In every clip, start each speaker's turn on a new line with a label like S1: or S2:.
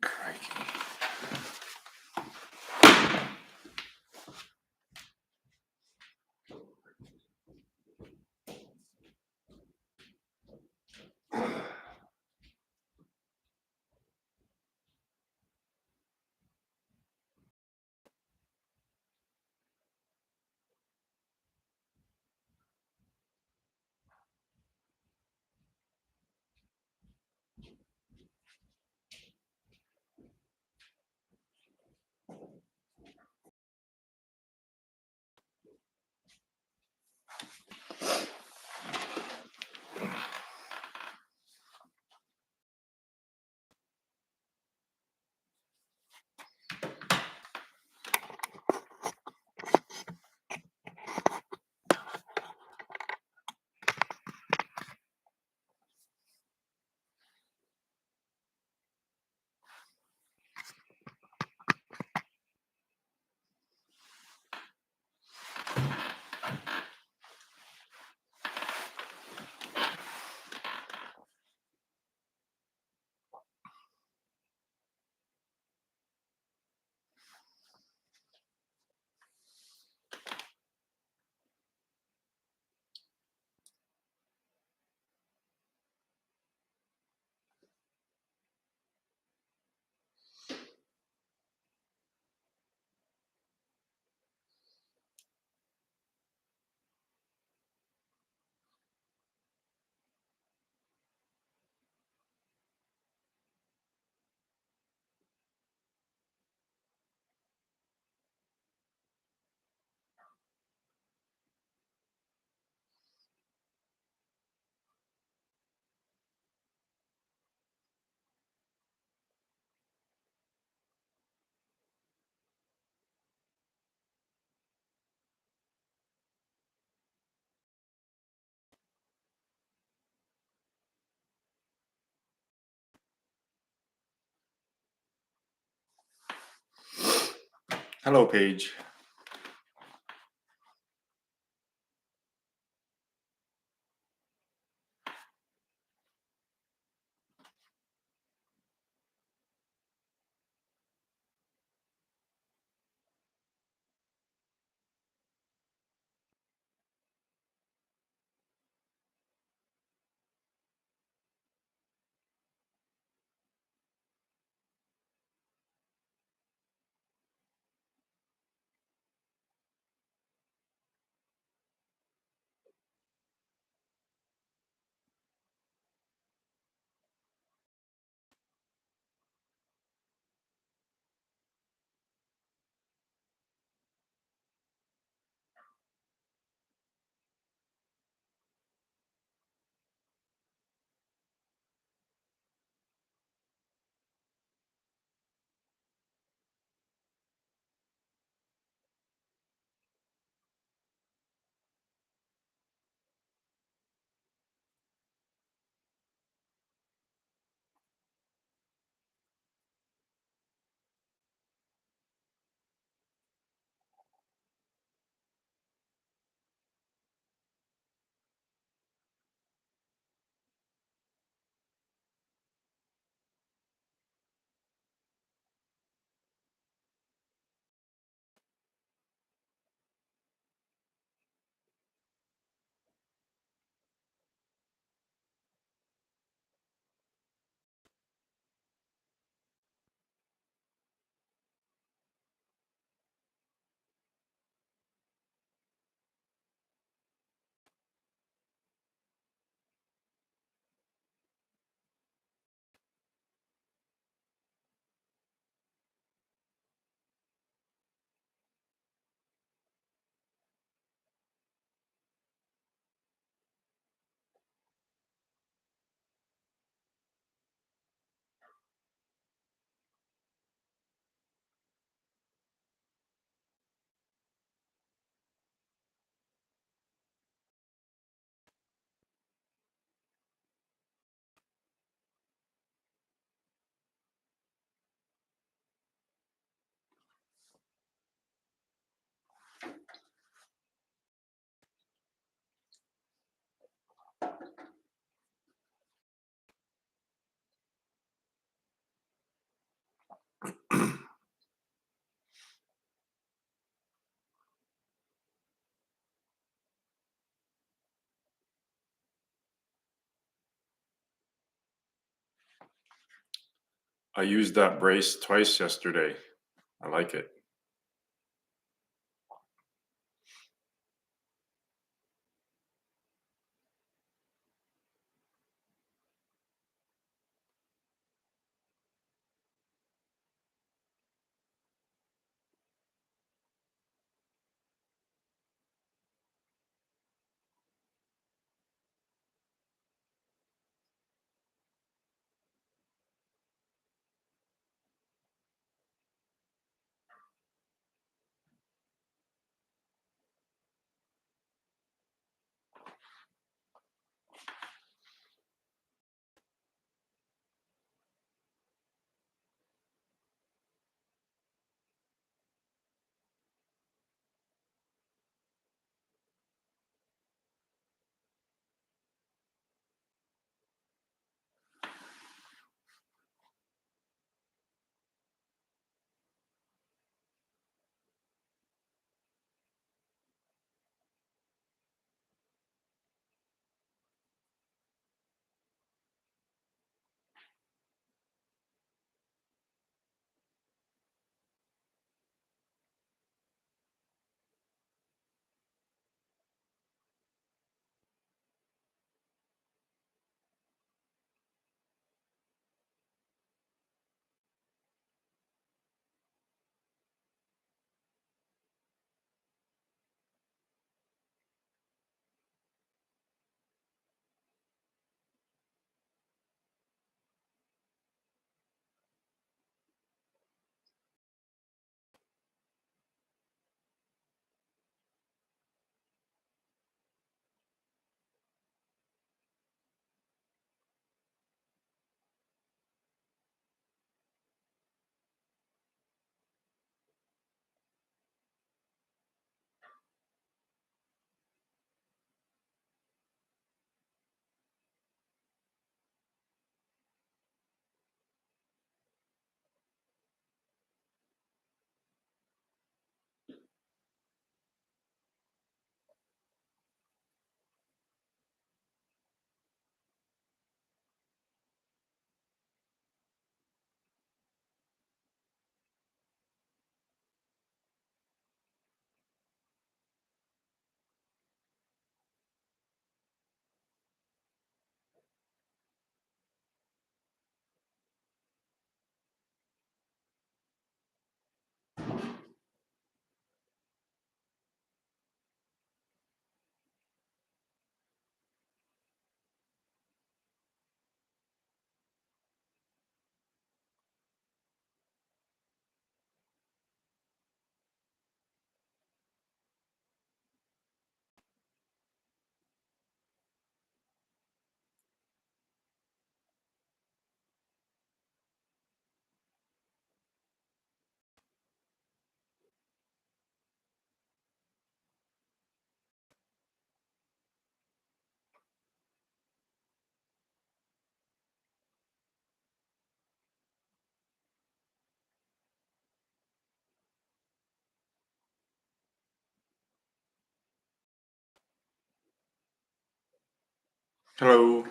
S1: Crikey. Hello, Paige. I used that brace twice yesterday. I like it. Hello.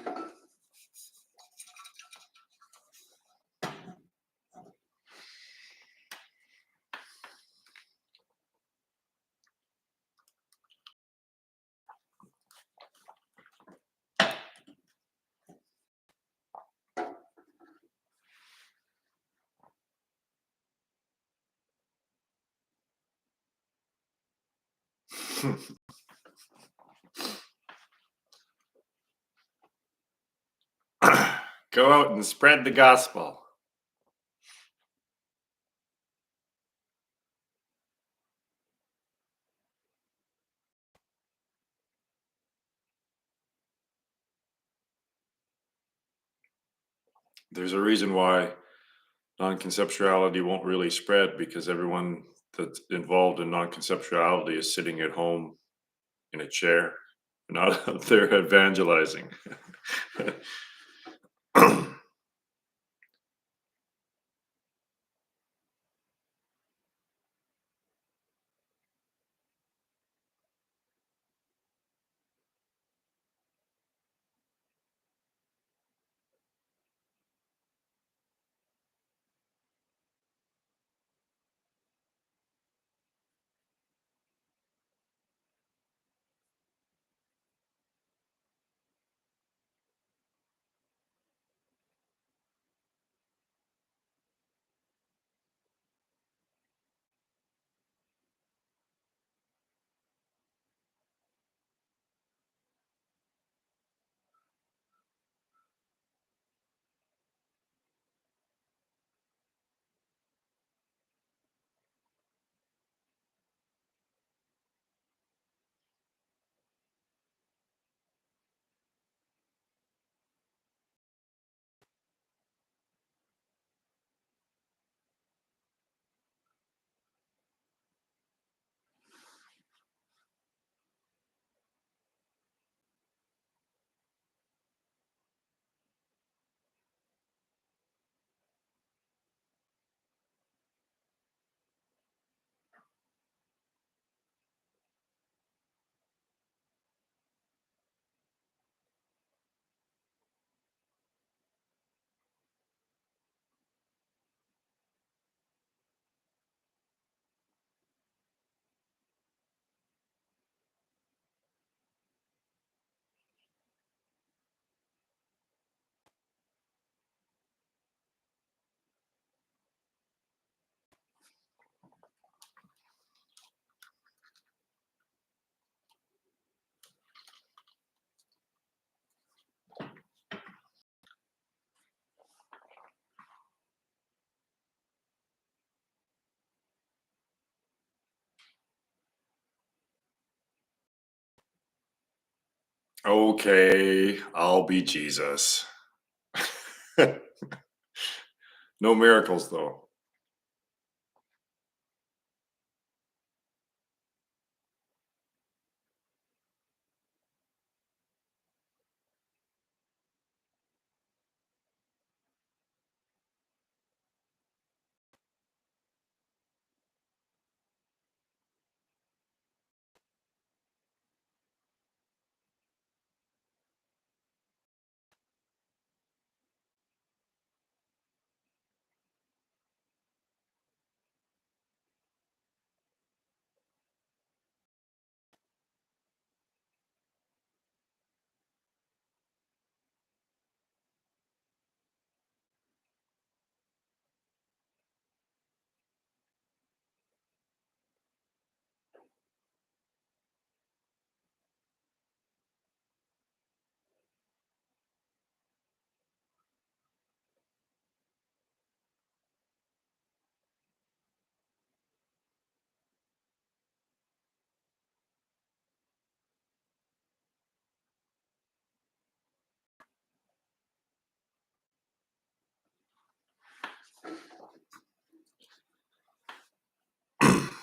S1: Go out and spread the gospel. There's a reason why non-conceptuality won't really spread, because everyone that's involved in non-conceptuality is sitting at home in a chair, not out there evangelizing. Okay, I'll be Jesus. No miracles, though.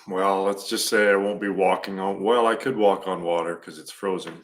S1: Well, let's just say I won't be walking on. Well, I could walk on water because it's frozen.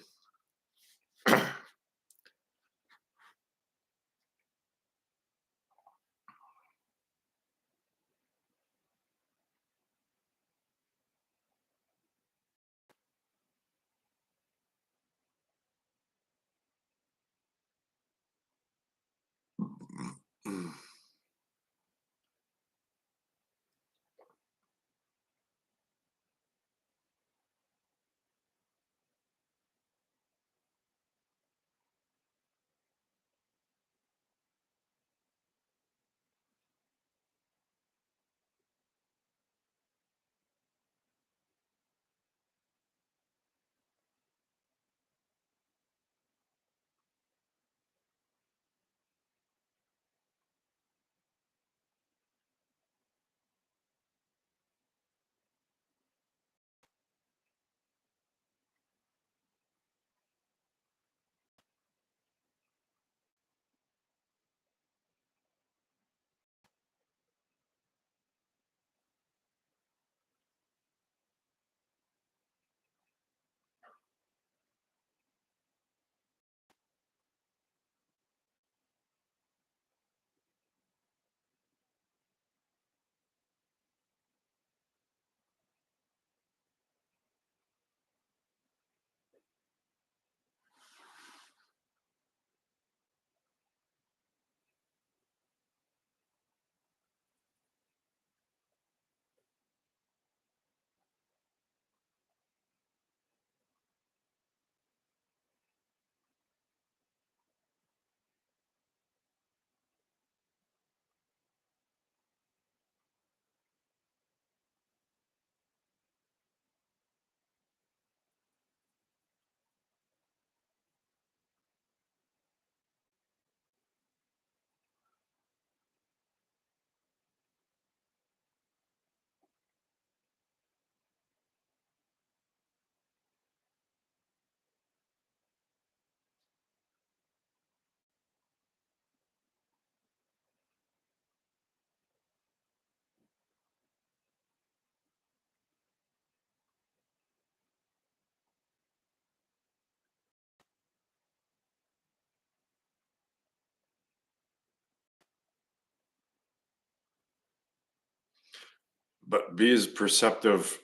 S1: But be as perceptive,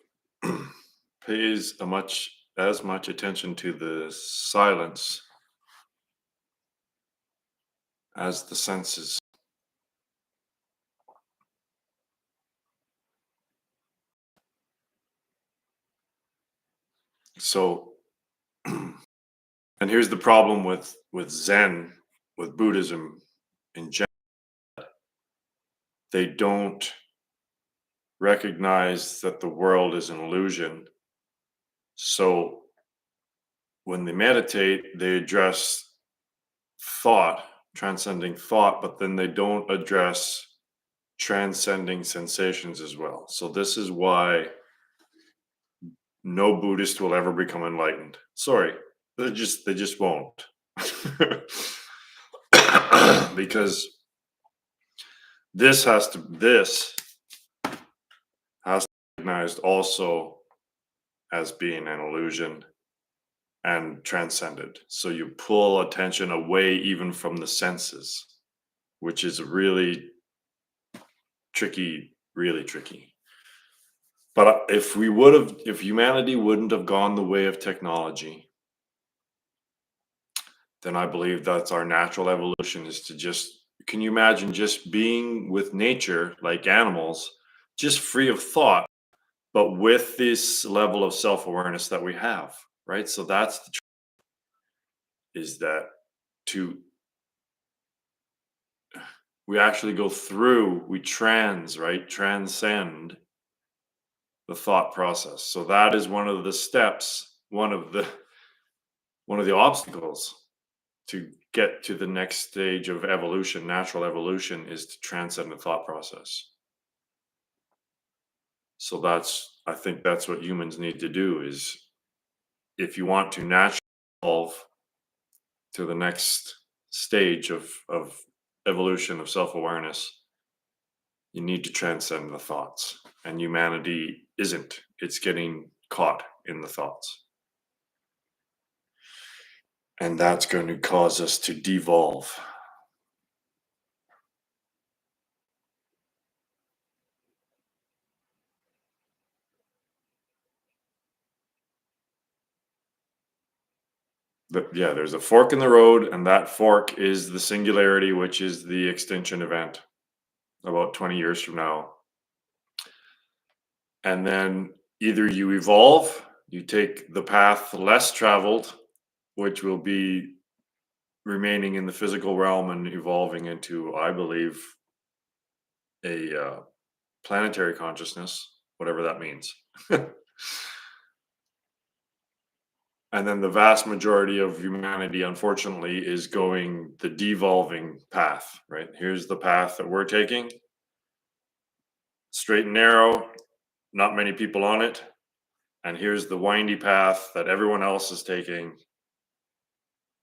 S1: pays as much attention to the silence as the senses. So, and here's the problem with Zen, with Buddhism in general, they don't recognize that the world is an illusion. So when they meditate, they address thought, transcending thought, but then they don't address transcending sensations as well. So this is why no Buddhist will ever become enlightened. Sorry. They just won't. Because this has to be recognized also as being an illusion and transcended. So you pull attention away even from the senses, which is really tricky, really tricky. But if humanity wouldn't have gone the way of technology, then I believe that's our natural evolution is to just, can you imagine just being with nature like animals, just free of thought, but with this level of self awareness that we have, right? So that's the is that to we actually go through, we transcend the thought process. So that is one of the steps, one of the obstacles to get to the next stage of evolution, natural evolution, is to transcend the thought process. So I think that's what humans need to do is if you want to naturally evolve to the next stage of evolution of self-awareness, you need to transcend the thoughts. And humanity isn't. It's getting caught in the thoughts. And that's going to cause us to devolve. But yeah, there's a fork in the road, and that fork is the singularity, which is the extinction event about 20 years from now. And then either you evolve, you take the path less traveled, which will be remaining in the physical realm and evolving into, I believe, a planetary consciousness, whatever that means. And then the vast majority of humanity, unfortunately, is going the devolving path, right? Here's the path that we're taking, straight and narrow, not many people on it. And here's the windy path that everyone else is taking,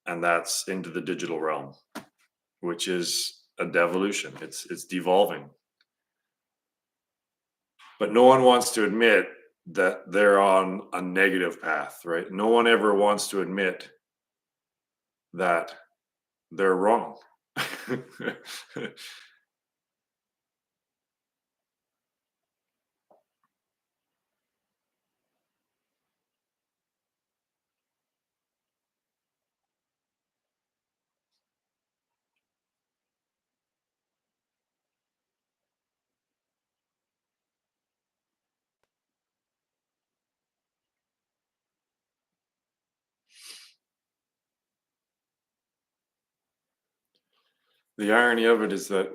S1: and that's into the digital realm, which is a devolution. It's devolving. But no one wants to admit that they're on a negative path, right? No one ever wants to admit that they're wrong. The irony of it is that,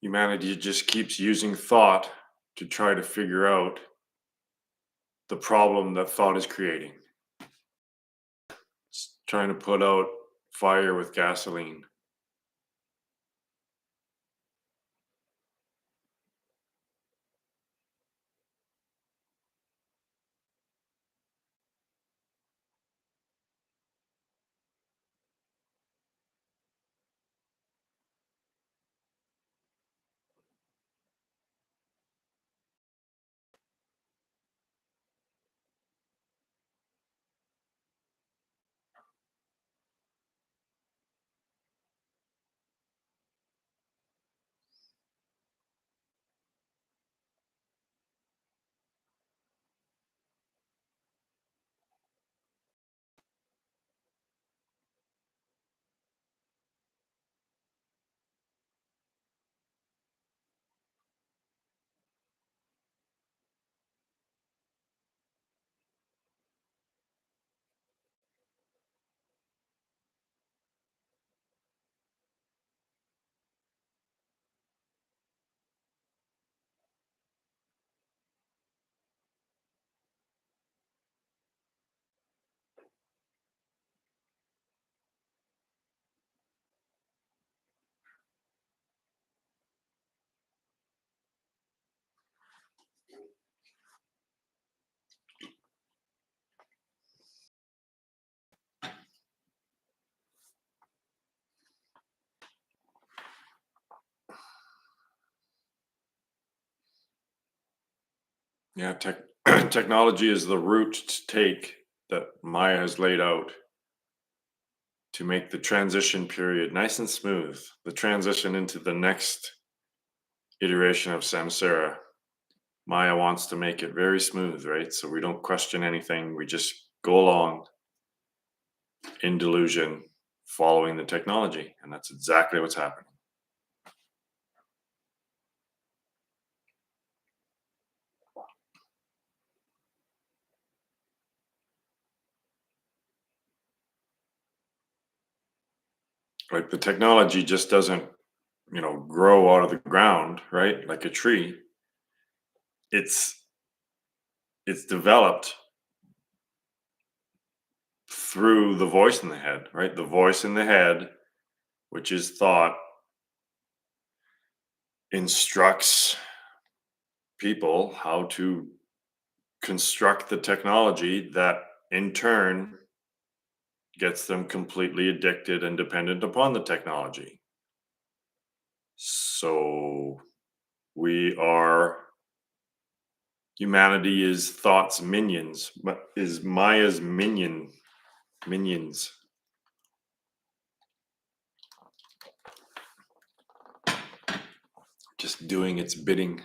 S1: humanity just keeps using thought to try to figure out the problem that thought is creating. It's trying to put out fire with gasoline. Yeah, technology is the route to take that Maya has laid out to make the transition period nice and smooth. The transition into the next iteration of samsara. Maya wants to make it very smooth, right? So we don't question anything. We just go along in delusion, following the technology. And that's exactly what's happening. Like the technology just doesn't, grow out of the ground, right? Like a tree. It's it's developed through the voice in the head, right? The voice in the head, which is thought, instructs people how to construct the technology that in turn gets them completely addicted and dependent upon the technology. So we are humanity is thought's minions, but is Maya's minions. Just doing its bidding.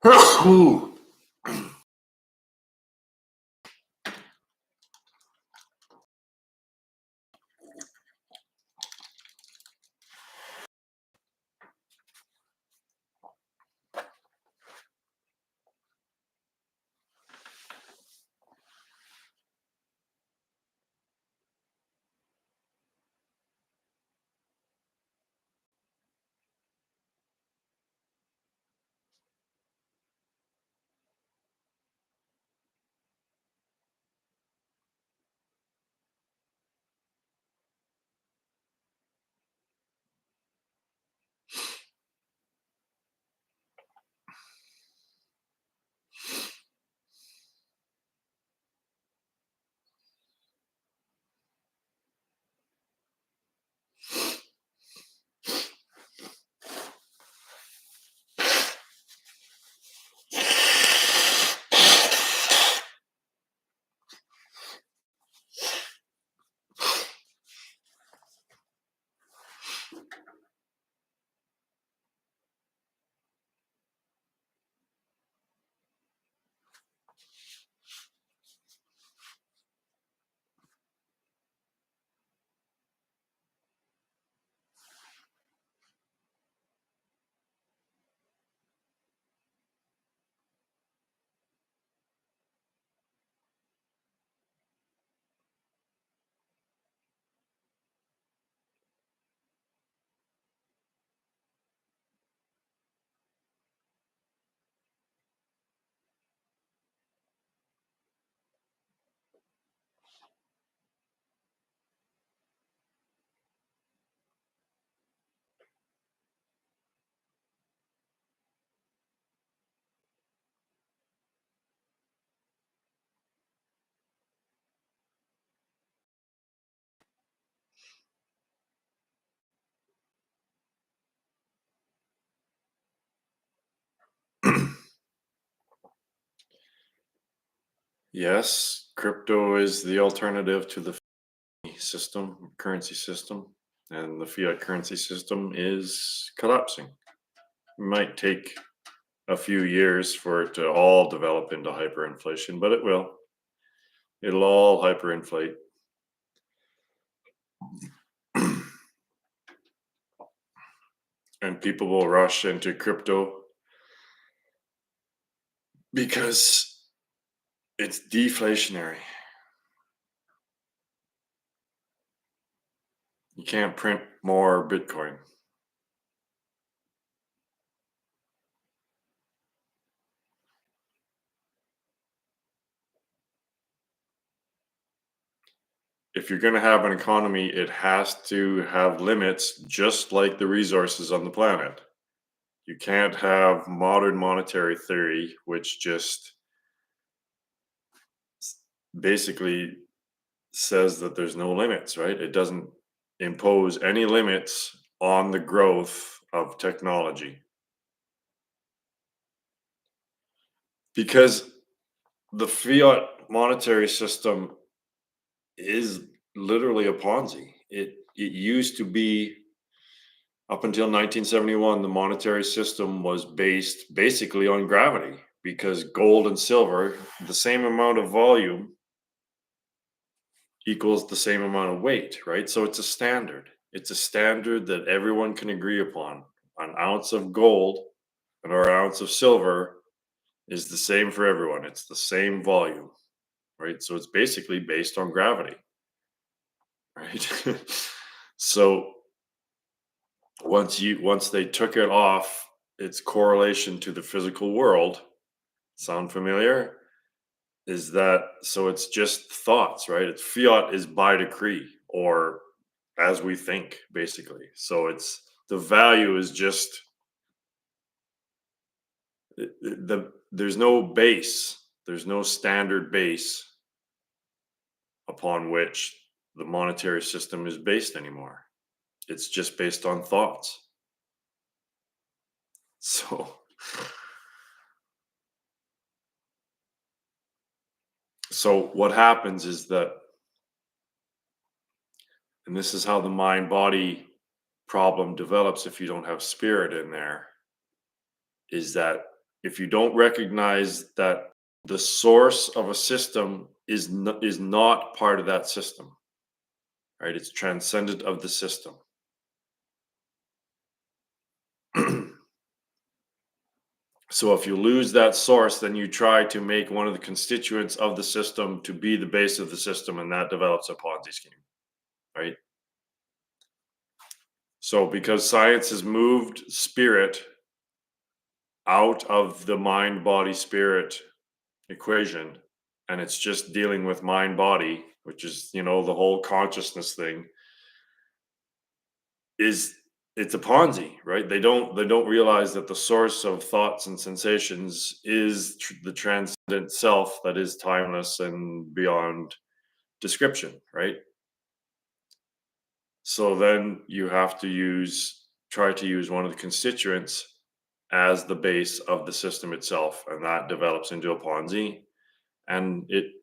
S1: Ooh. Yes, crypto is the alternative to the currency system, and the fiat currency system is collapsing. It might take a few years for it to all develop into hyperinflation, but it will. It'll all hyperinflate. And people will rush into crypto because it's deflationary. You can't print more Bitcoin. If you're going to have an economy, it has to have limits just like the resources on the planet. You can't have modern monetary theory, which just basically says that there's no limits, right? It doesn't impose any limits on the growth of technology because the fiat monetary system is literally a Ponzi. It used to be up until 1971, the monetary system was based basically on gravity because gold and silver, the same amount of volume equals the same amount of weight, right? So it's a standard. It's a standard that everyone can agree upon. An ounce of gold or an ounce of silver is the same for everyone. It's the same volume, right? So it's basically based on gravity, right? So once they took it off its correlation to the physical world, sound familiar? Is that so it's just thoughts, right? It's fiat is by decree or as we think, basically. So it's the value is just there's no base, there's no standard base upon which the monetary system is based anymore. It's just based on thoughts. So so what happens is that, and this is how the mind body problem develops if you don't have spirit in there, is that if you don't recognize that the source of a system is not part of that system, right? It's transcendent of the system. So if you lose that source, then you try to make one of the constituents of the system to be the base of the system, and that develops a Ponzi scheme, right? So because science has moved spirit out of the mind body spirit equation, and it's just dealing with mind body, which is, the whole consciousness thing, is it's a Ponzi, right? They don't realize that the source of thoughts and sensations is the transcendent self that is timeless and beyond description, right? So then you have to try to use one of the constituents as the base of the system itself, and that develops into a Ponzi, and it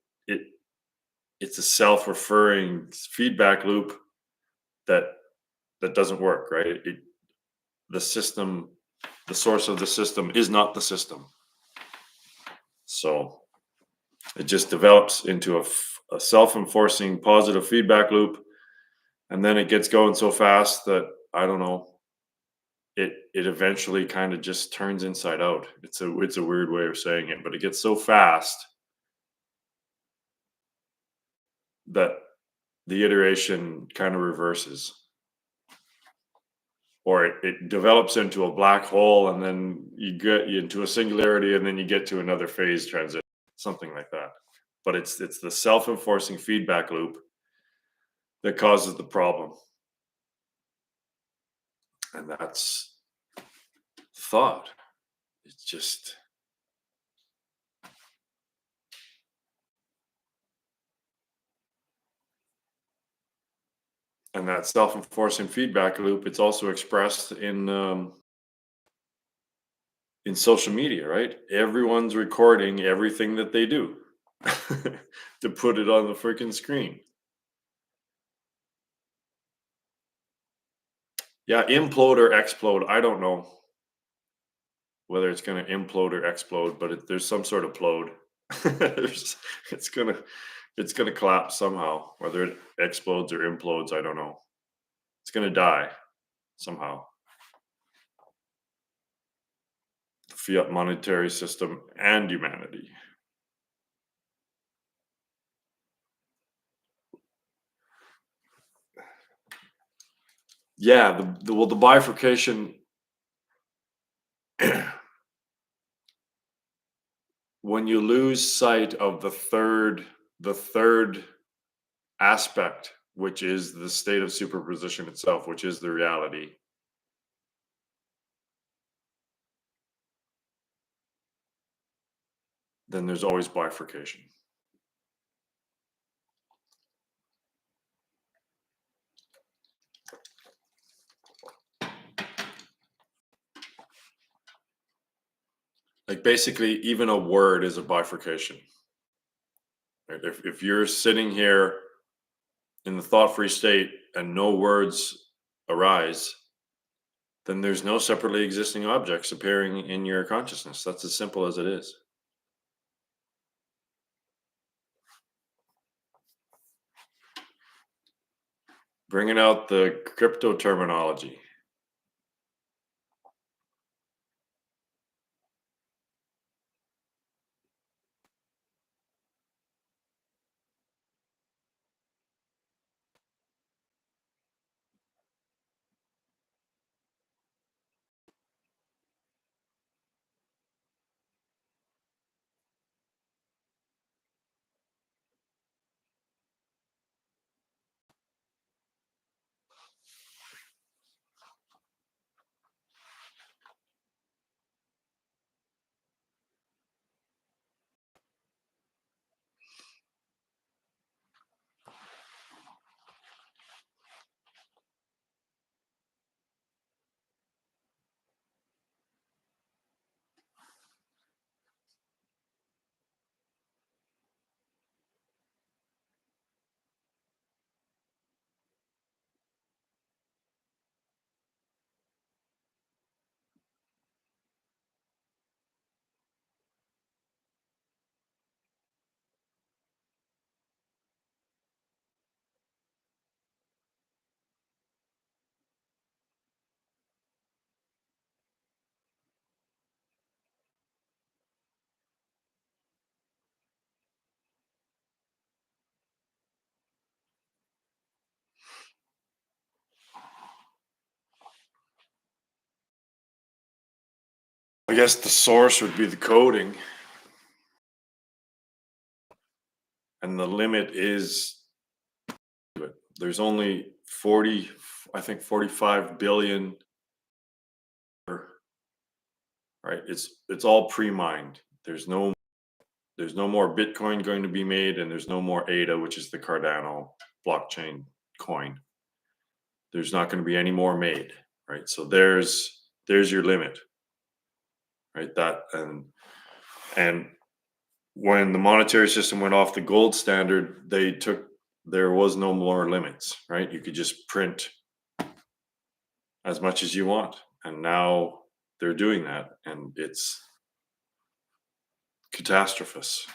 S1: it's a self-referring feedback loop that doesn't work, right? The system, the source of the system is not the system. So it just develops into a self-enforcing positive feedback loop, and then it gets going so fast that I don't know. It eventually kind of just turns inside out. It's a weird way of saying it, but it gets so fast that the iteration kind of reverses, or it develops into a black hole, and then you get into a singularity, and then you get to another phase transition, something like that. But it's the self-enforcing feedback loop that causes the problem, and that's thought. It's just, and that self-enforcing feedback loop, it's also expressed in social media, right? Everyone's recording everything that they do. to put it on the freaking screen. Yeah, implode or explode. I don't know whether it's going to implode or explode, but there's some sort of plode. There's, it's gonna it's gonna collapse somehow. Whether it explodes or implodes, I don't know. It's gonna die somehow. The fiat monetary system and humanity. Yeah, the bifurcation. When you lose sight of the third aspect, which is the state of superposition itself, which is the reality, then there's always bifurcation. Like basically, even a word is a bifurcation. Right? If you're sitting here in the thought-free state and no words arise, then there's no separately existing objects appearing in your consciousness. That's as simple as it is. Bringing out the crypto terminology. I guess the source would be the coding, and the limit is there's only 40, I think 45 billion, right? It's all pre-mined. There's no more Bitcoin going to be made, and there's no more ADA, which is the Cardano blockchain coin. There's not going to be any more made, right? So there's your limit, right? That and when the monetary system went off the gold standard, there was no more limits, right? You could just print as much as you want, and now they're doing that, and it's catastrophous.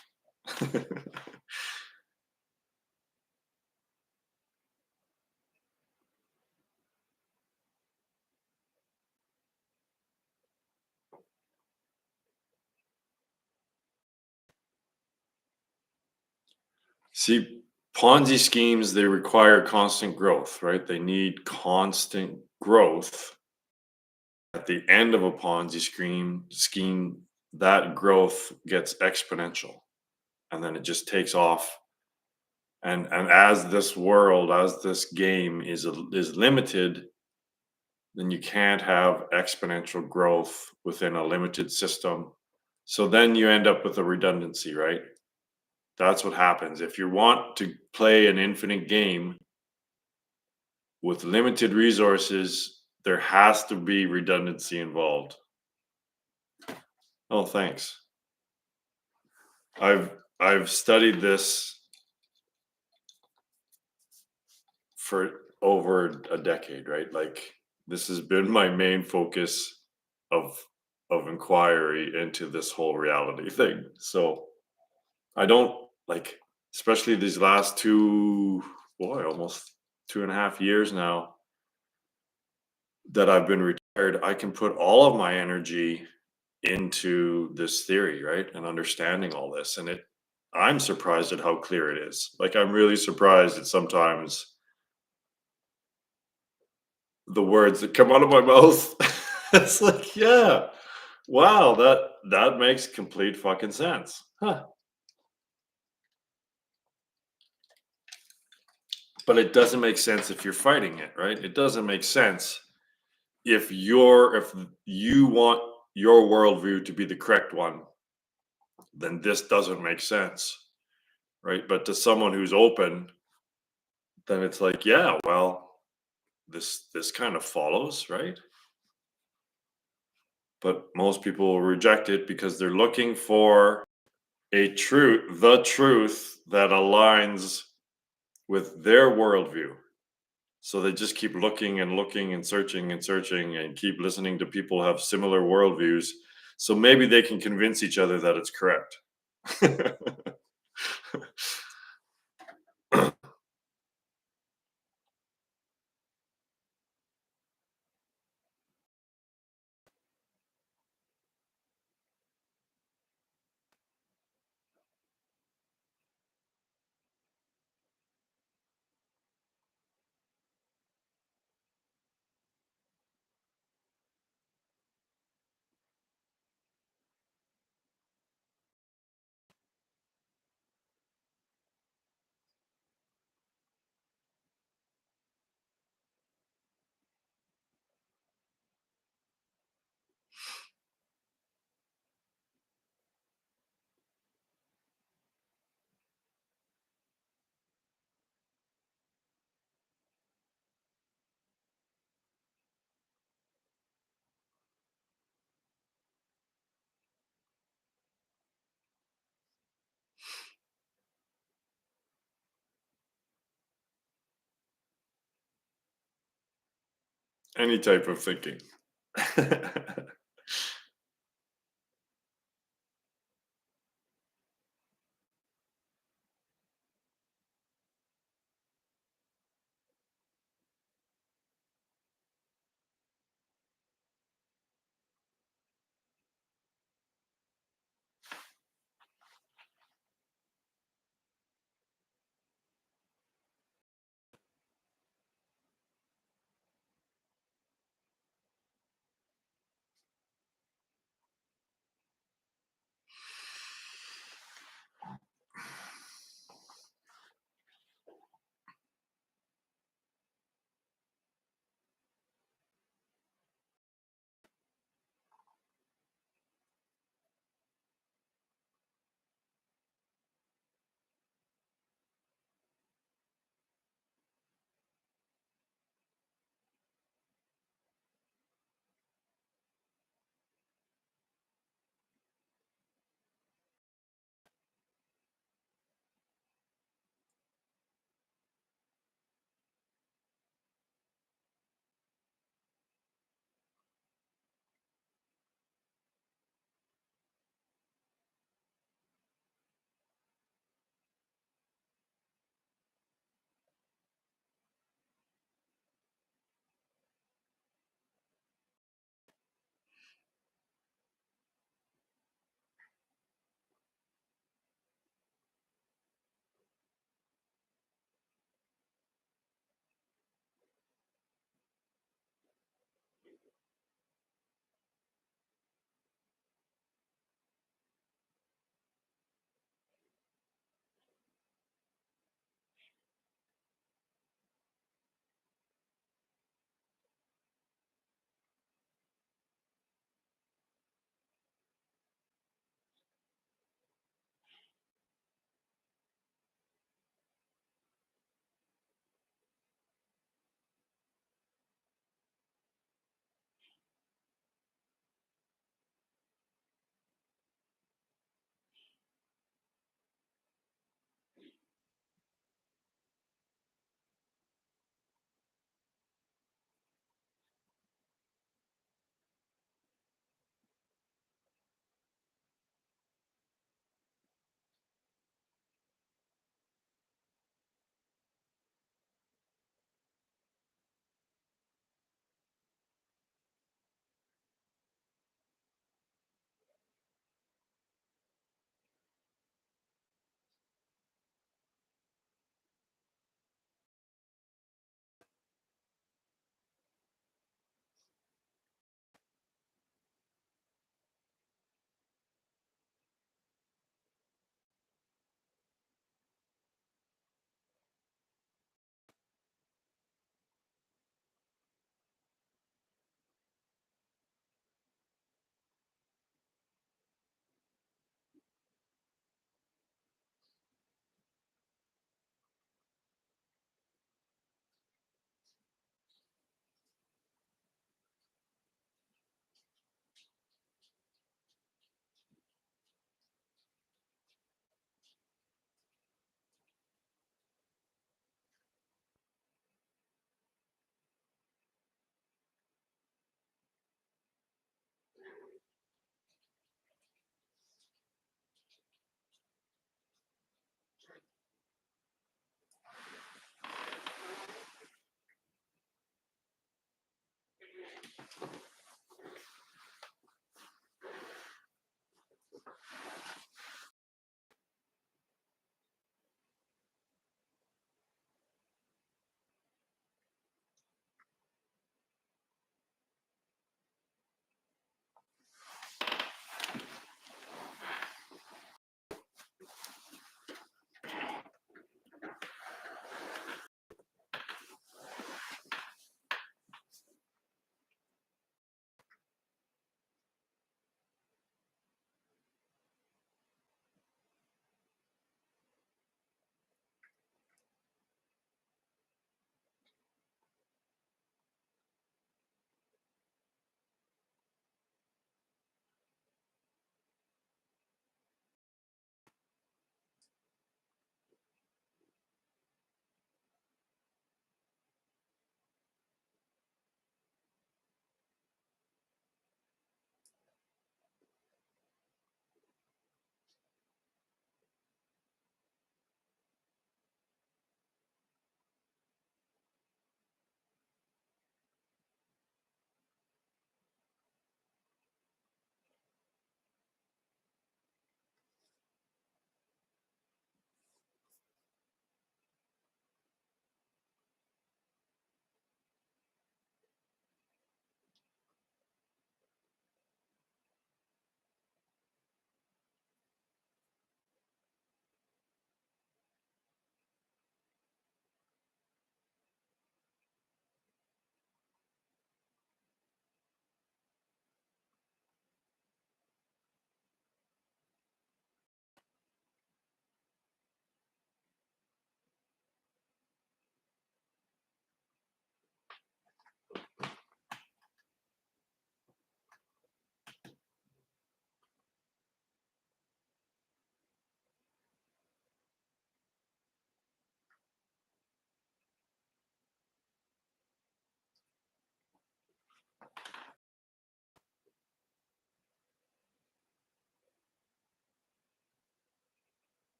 S1: See, Ponzi schemes, they require constant growth, right? They need constant growth. At the end of a Ponzi scheme, that growth gets exponential, and then it just takes off. And as this world, as this game is limited, then you can't have exponential growth within a limited system. So then you end up with a redundancy, right? That's what happens. If you want to play an infinite game with limited resources, there has to be redundancy involved. Oh, thanks. I've I've studied this for over a decade, right? Like this has been my main focus of inquiry into this whole reality thing. So I don't like, especially these last almost 2.5 years now that I've been retired, I can put all of my energy into this theory, right? And understanding all this. And I'm surprised at how clear it is. Like, I'm really surprised at sometimes the words that come out of my mouth. It's like, yeah, wow, that makes complete fucking sense. Huh. But it doesn't make sense if you're fighting it, right? It doesn't make sense if you want your worldview to be the correct one, then this doesn't make sense, right? But to someone who's open, then it's like, yeah, well, this kind of follows, right? But most people will reject it because they're looking for the truth that aligns with their worldview. So they just keep looking and looking and searching and keep listening to people who have similar worldviews. So maybe they can convince each other that it's correct. Any type of thinking.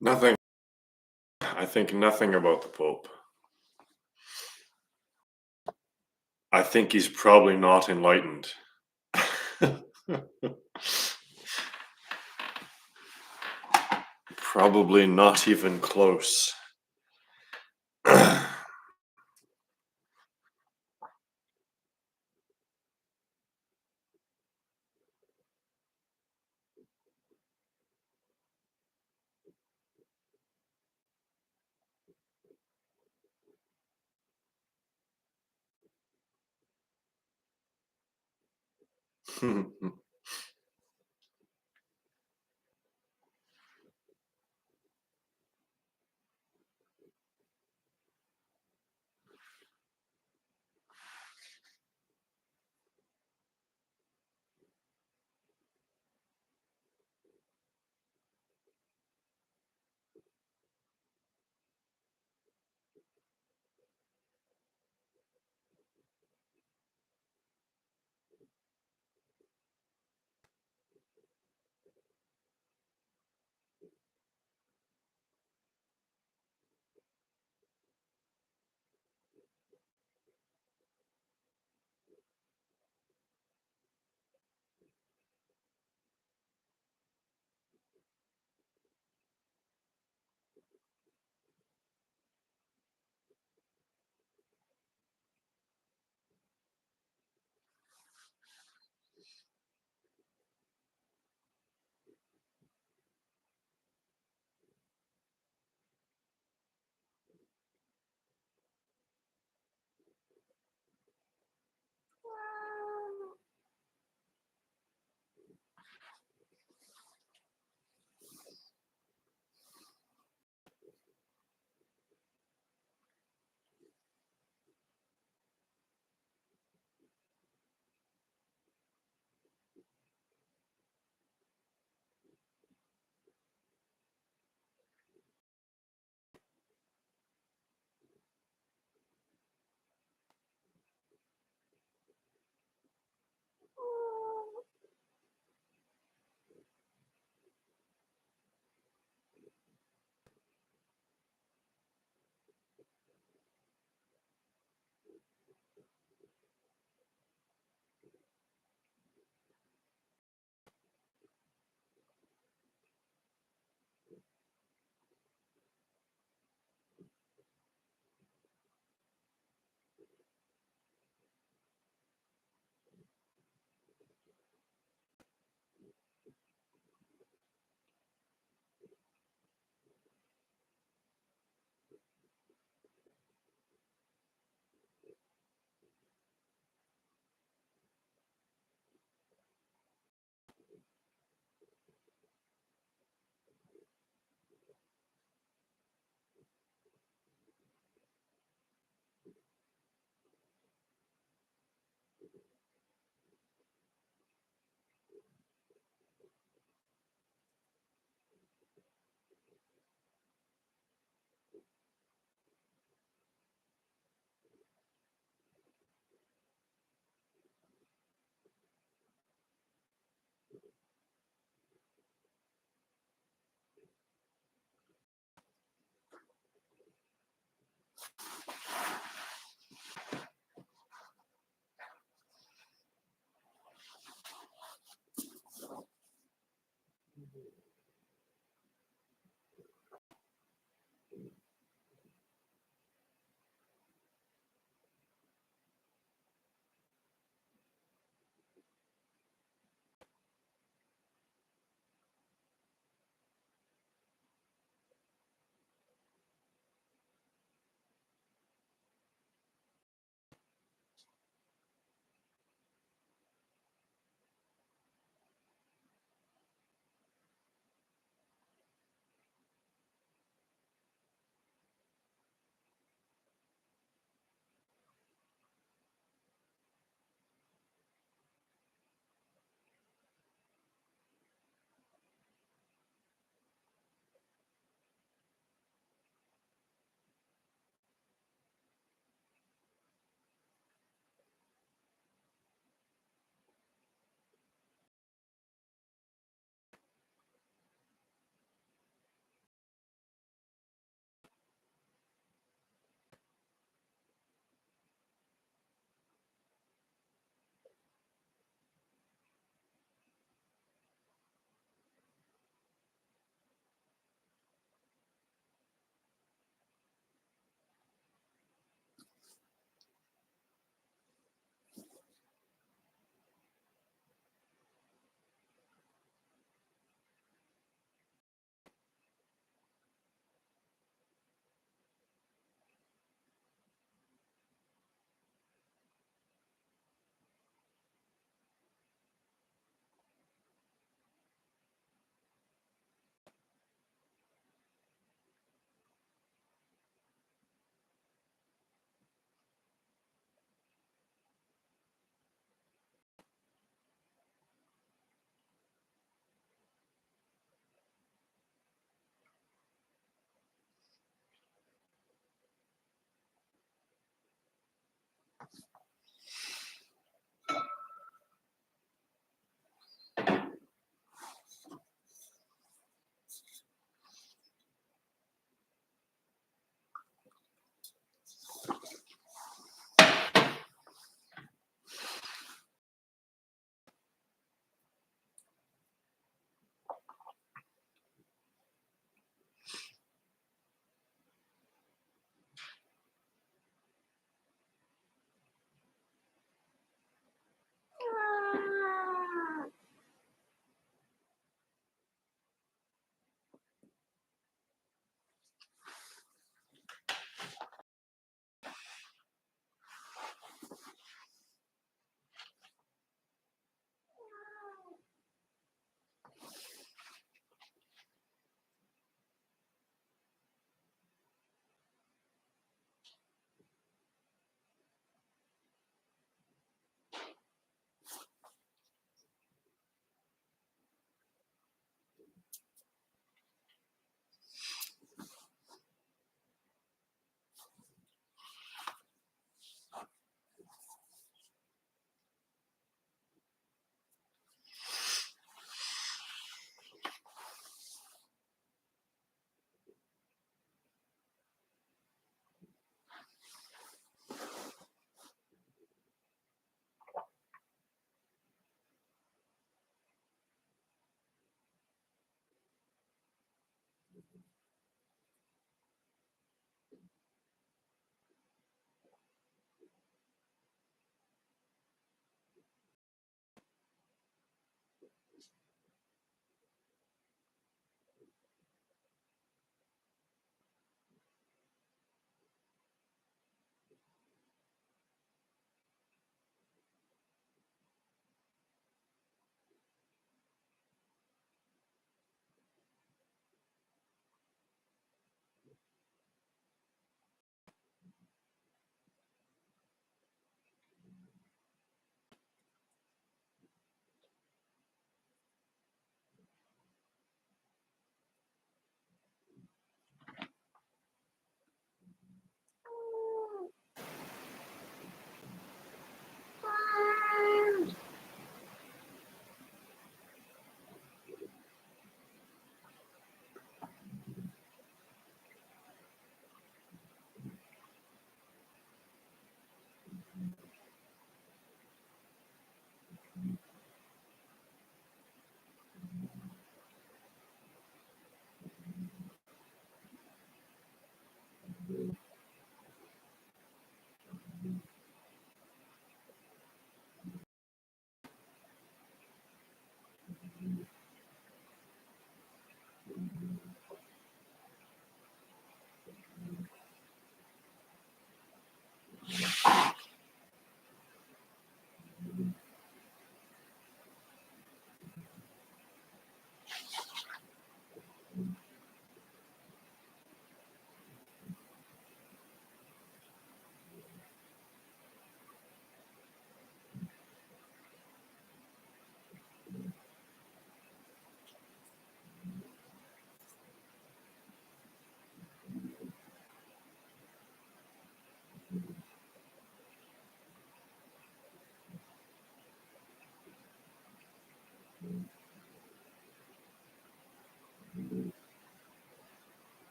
S1: Nothing. I think nothing about the Pope. I think he's probably not enlightened. Probably not even close.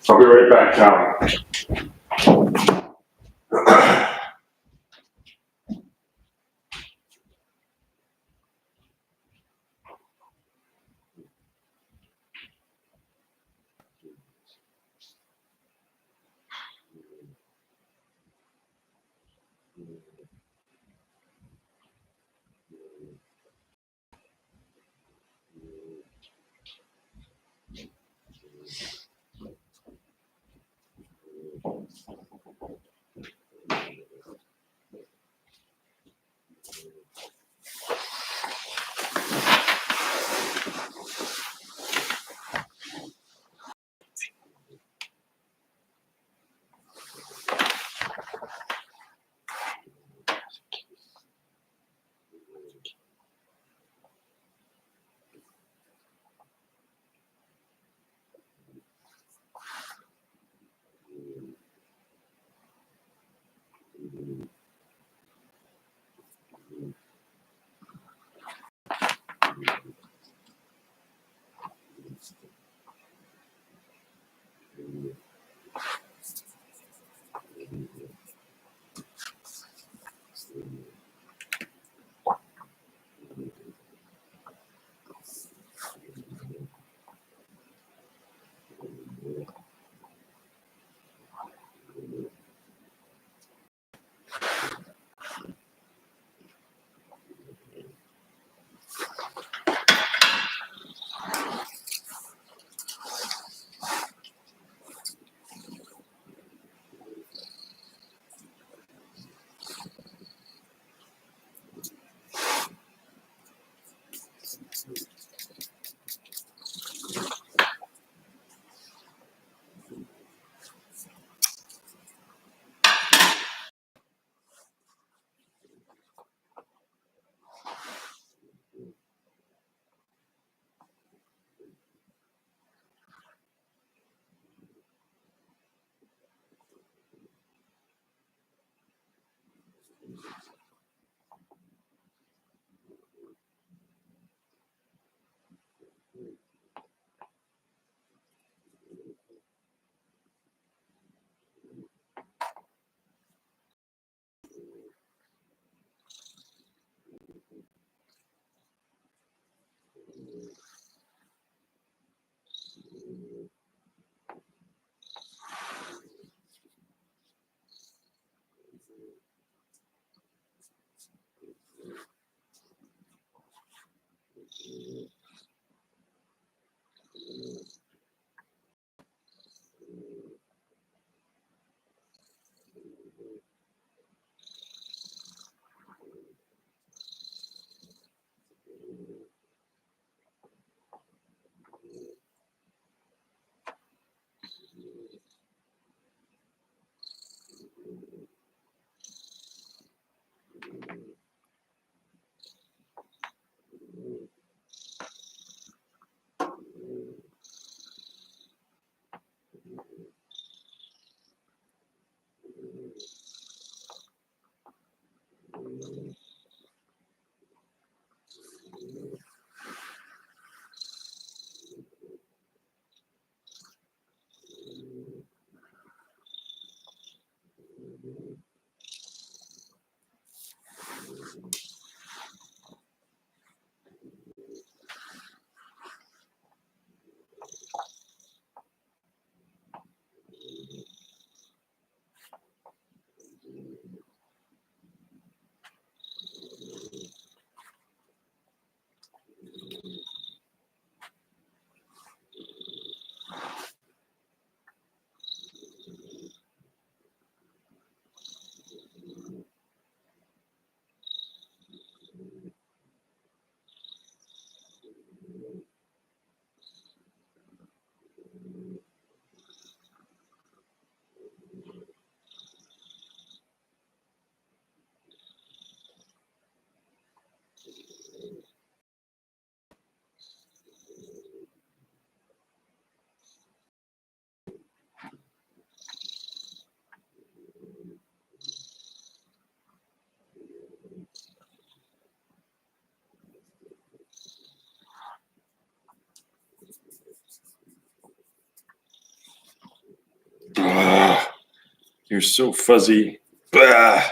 S1: I'll be right back, Tom. You're so fuzzy. Bah!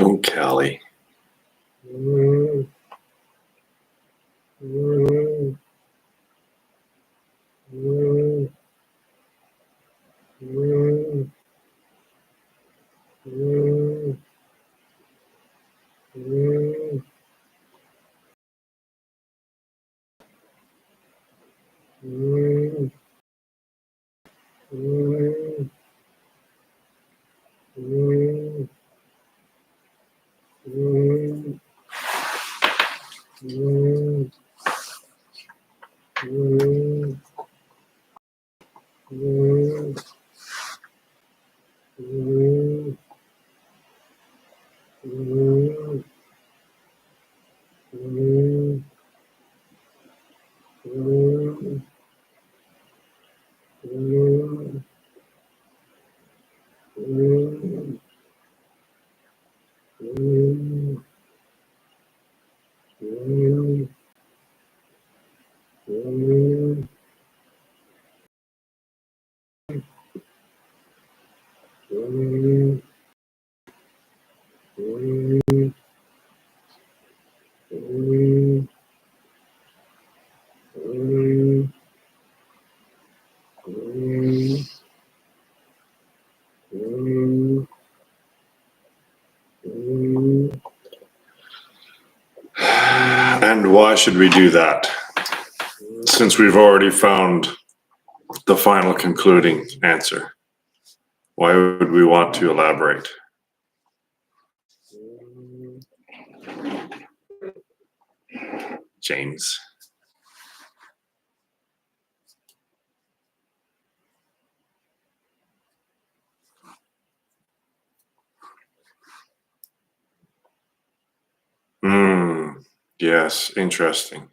S1: Oh, Callie. And why should we do that? Since we've already found the final concluding answer, why would we want to elaborate? James. Yes, interesting.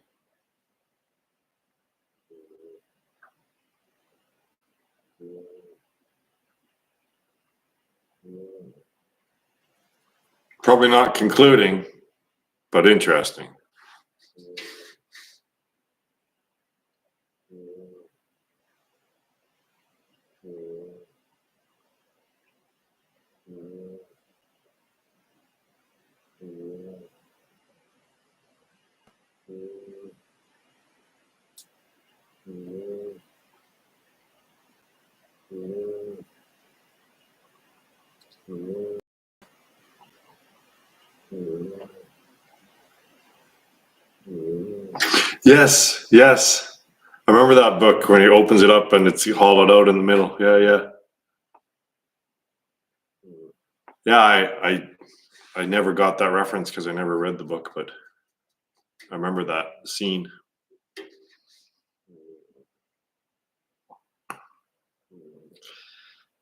S1: Probably not concluding, but interesting. Yes, yes. I remember that book when he opens it up and it's hollowed out in the middle. Yeah, yeah. Yeah, I never got that reference because I never read the book, but I remember that scene.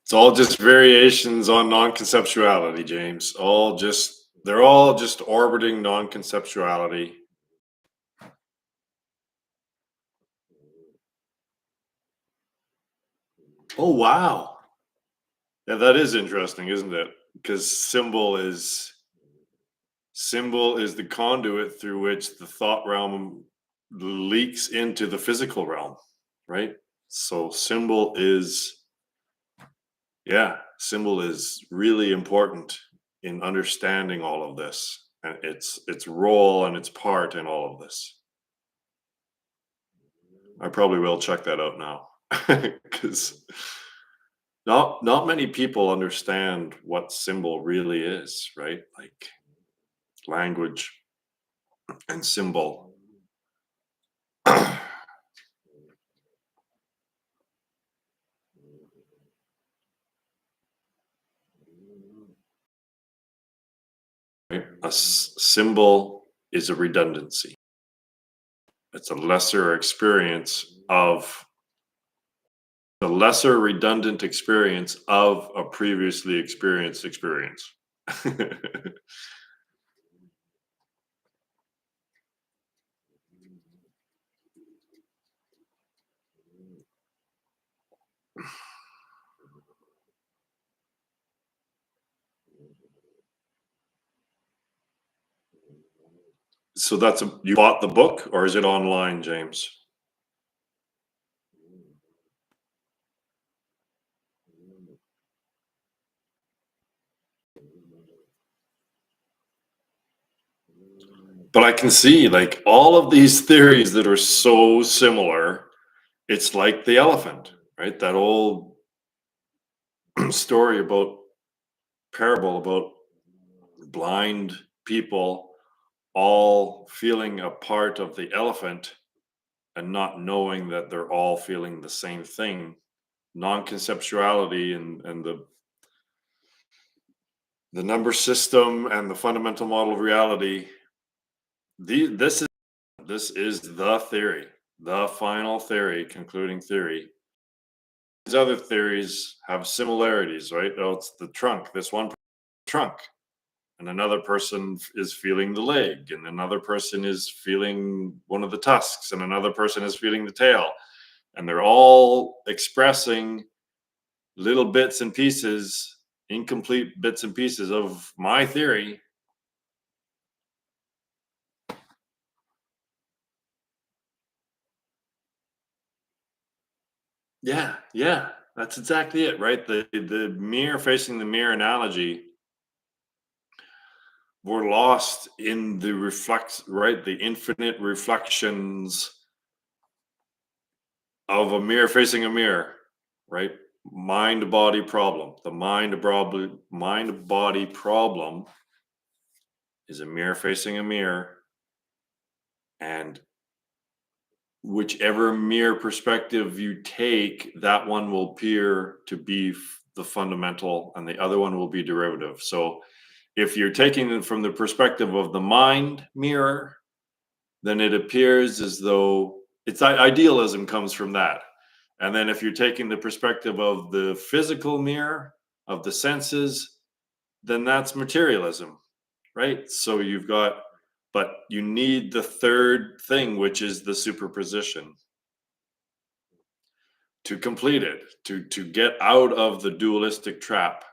S1: It's all just variations on non-conceptuality, James. They're all just orbiting non-conceptuality. Oh wow. Yeah, that is interesting, isn't it? Because symbol is the conduit through which the thought realm leaks into the physical realm, right? So symbol is really important in understanding all of this and its role and its part in all of this. I probably will check that out now because not many people understand what symbol really is, right? Like language and symbol. A symbol is a redundancy. It's a lesser redundant experience of a previously experienced experience. So you bought the book or is it online, James? But I can see like all of these theories that are so similar. It's like the elephant, right? That old story parable about blind people all feeling a part of the elephant and not knowing that they're all feeling the same thing. Non-conceptuality and the number system and the fundamental model of reality. This is the theory, the final theory, concluding theory. These other theories have similarities, right? Oh, it's the trunk. This one trunk, and another person is feeling the leg, and another person is feeling one of the tusks, and another person is feeling the tail, and they're all expressing little bits and pieces, incomplete bits and pieces of my theory. Yeah, that's exactly it, right? The mirror facing the mirror analogy, we're lost in the infinite reflections of a mirror facing a mirror, right? Mind body problem. The mind body problem is a mirror facing a mirror, and whichever mirror perspective you take, that one will appear to be the fundamental and the other one will be derivative. So if you're taking it from the perspective of the mind mirror, then it appears as though it's idealism comes from that. And then if you're taking the perspective of the physical mirror of the senses, then that's materialism, right? So you've got, but you need the third thing, which is the superposition to complete it, to get out of the dualistic trap.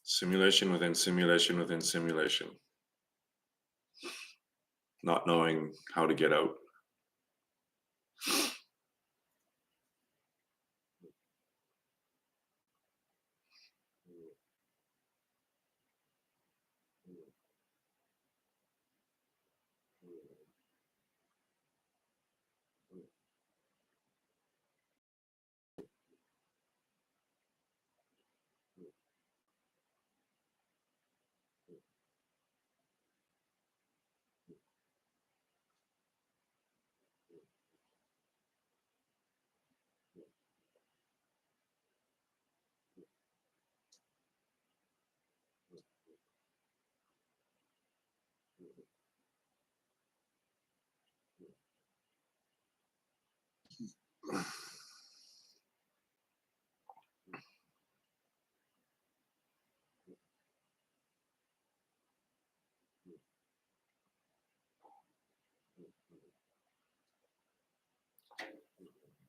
S1: Simulation within simulation within simulation, not knowing how to get out.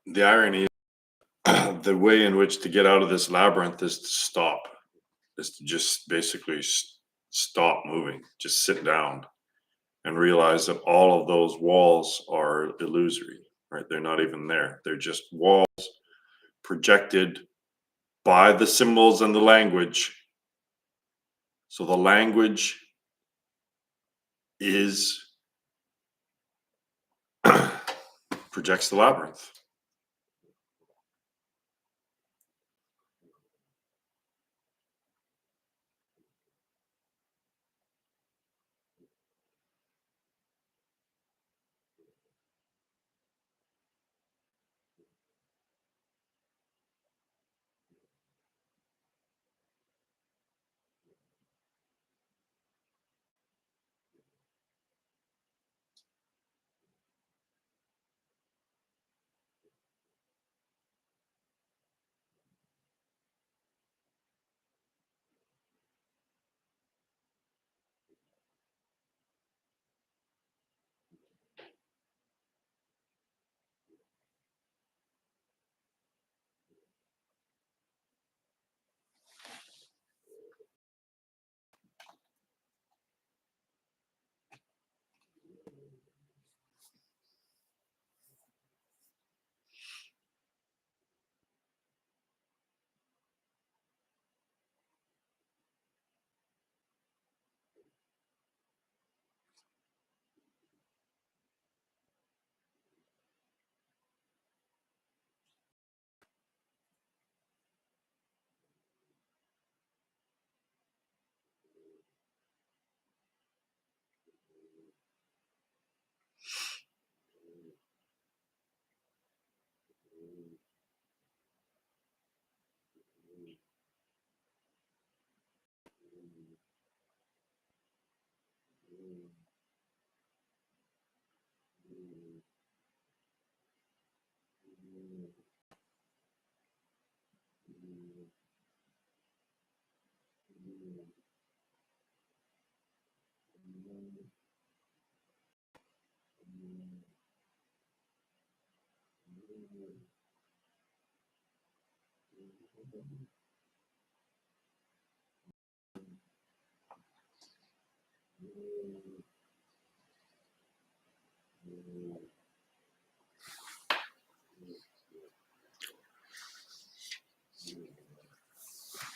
S1: The irony, the way in which to get out of this labyrinth is to stop, is to just basically stop moving, just sit down and realize that all of those walls are illusory, right? They're not even there. They're just walls projected by the symbols and the language. So the language is projects the labyrinth.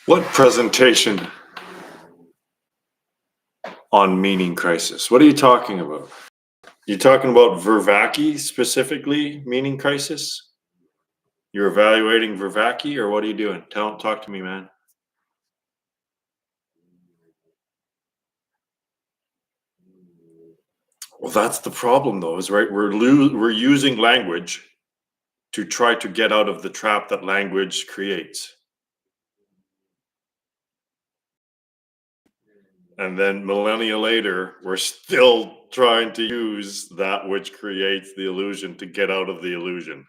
S1: What presentation on meaning crisis? What are you talking about? You talking about Vervaki specifically, meaning crisis? You're evaluating Vervaki, or what are you doing? Talk to me, man. Well, that's the problem, though, is right. We're using language to try to get out of the trap that language creates, and then millennia later, we're still trying to use that which creates the illusion to get out of the illusion.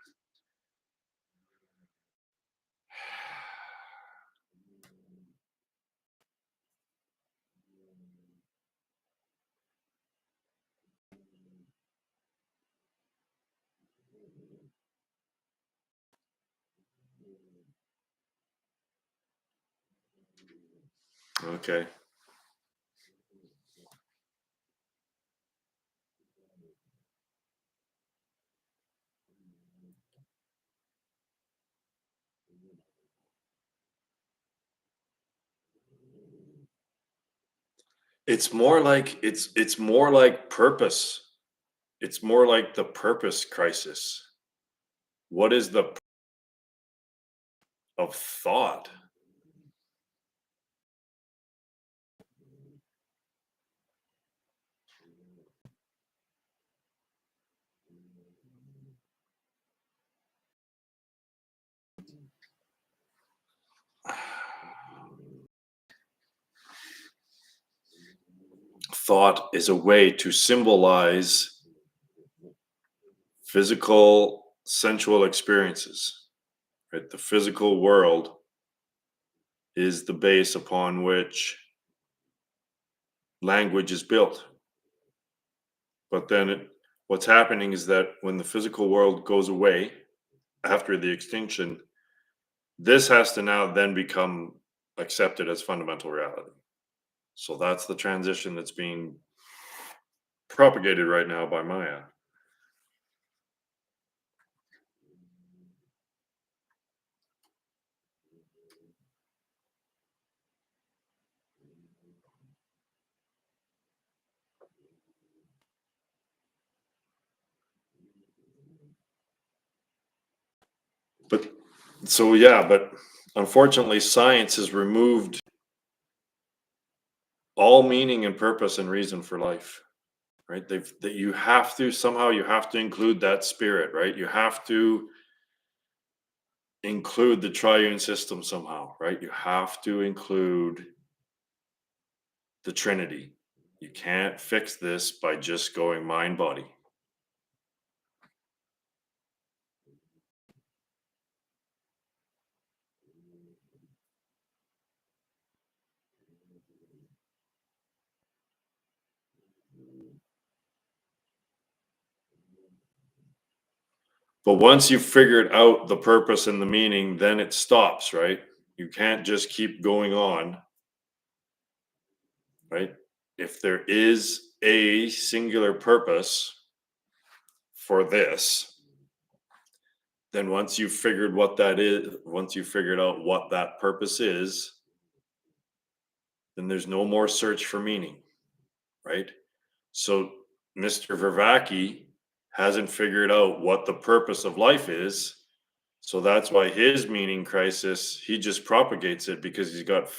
S1: Okay. It's more like purpose. It's more like the purpose crisis. What is the of thought? Thought is a way to symbolize physical sensual experiences, right? The physical world is the base upon which language is built. But then what's happening is that when the physical world goes away after the extinction, this has to now then become accepted as fundamental reality. So that's the transition that's being propagated right now by Maya. But so yeah, but unfortunately science has removed all meaning and purpose and reason for life, right? That you have to somehow you have to include that spirit, right? You have to include the triune system somehow, right? You have to include the Trinity. You can't fix this by just going mind body. But once you've figured out the purpose and the meaning, then it stops, right? You can't just keep going on, right? If there is a singular purpose for this, then once you've figured what that is, once you've figured out what that purpose is, then there's no more search for meaning, right? So Mr. Vervaki hasn't figured out what the purpose of life is. So that's why his meaning crisis, he just propagates it because he's got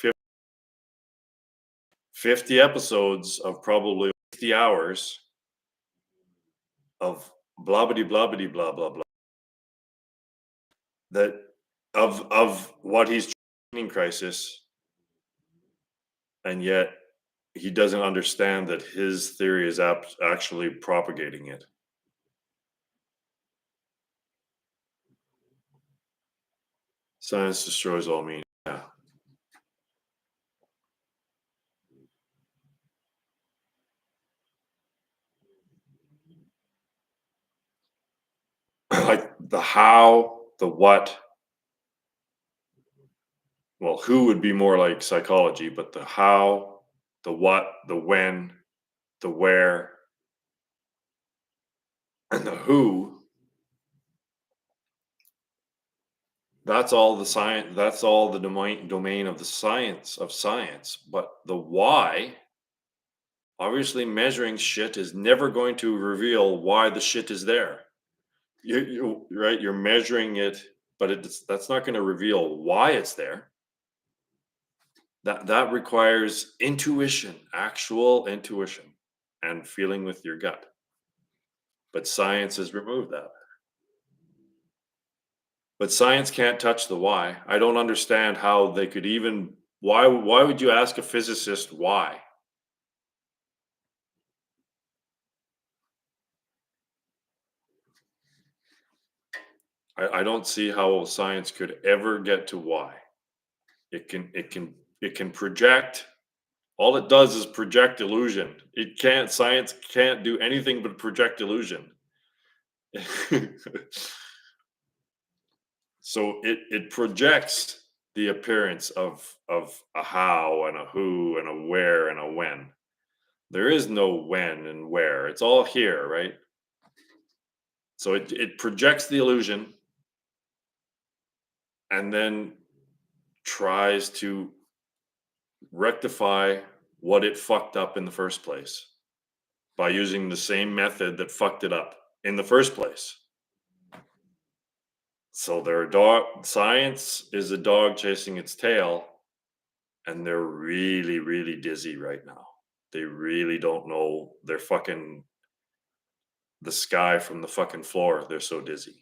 S1: 50 episodes of probably 50 hours of blah blah blah blah blah blah blah that of what he's meaning crisis, and yet he doesn't understand that his theory is actually propagating it. Science destroys all meaning. Yeah. Like the how, the what, well, who would be more like psychology, but the how, the what, the when, the where, and the who, that's all the science, that's all the domain of the science of science. But the why Obviously, measuring shit is never going to reveal why the shit is there. You right, you're measuring it, but that's not gonna reveal why it's there. That requires intuition, actual intuition, and feeling with your gut. But science has removed that. But science can't touch the why. I don't understand how they could even why would you ask a physicist why? I don't see how science could ever get to why. It can project. All it does is project illusion. It can't Science can't do anything but project illusion. So it projects the appearance of a how and a who and a where and a when. There is no when and where. It's all here, right? So it projects the illusion and then tries to rectify what it fucked up in the first place by using the same method that fucked it up in the first place. So their dog science is a dog chasing its tail, and they're really, really dizzy right now. They really don't know. They're fucking the sky from the fucking floor. They're so dizzy.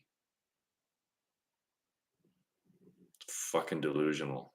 S1: Fucking delusional.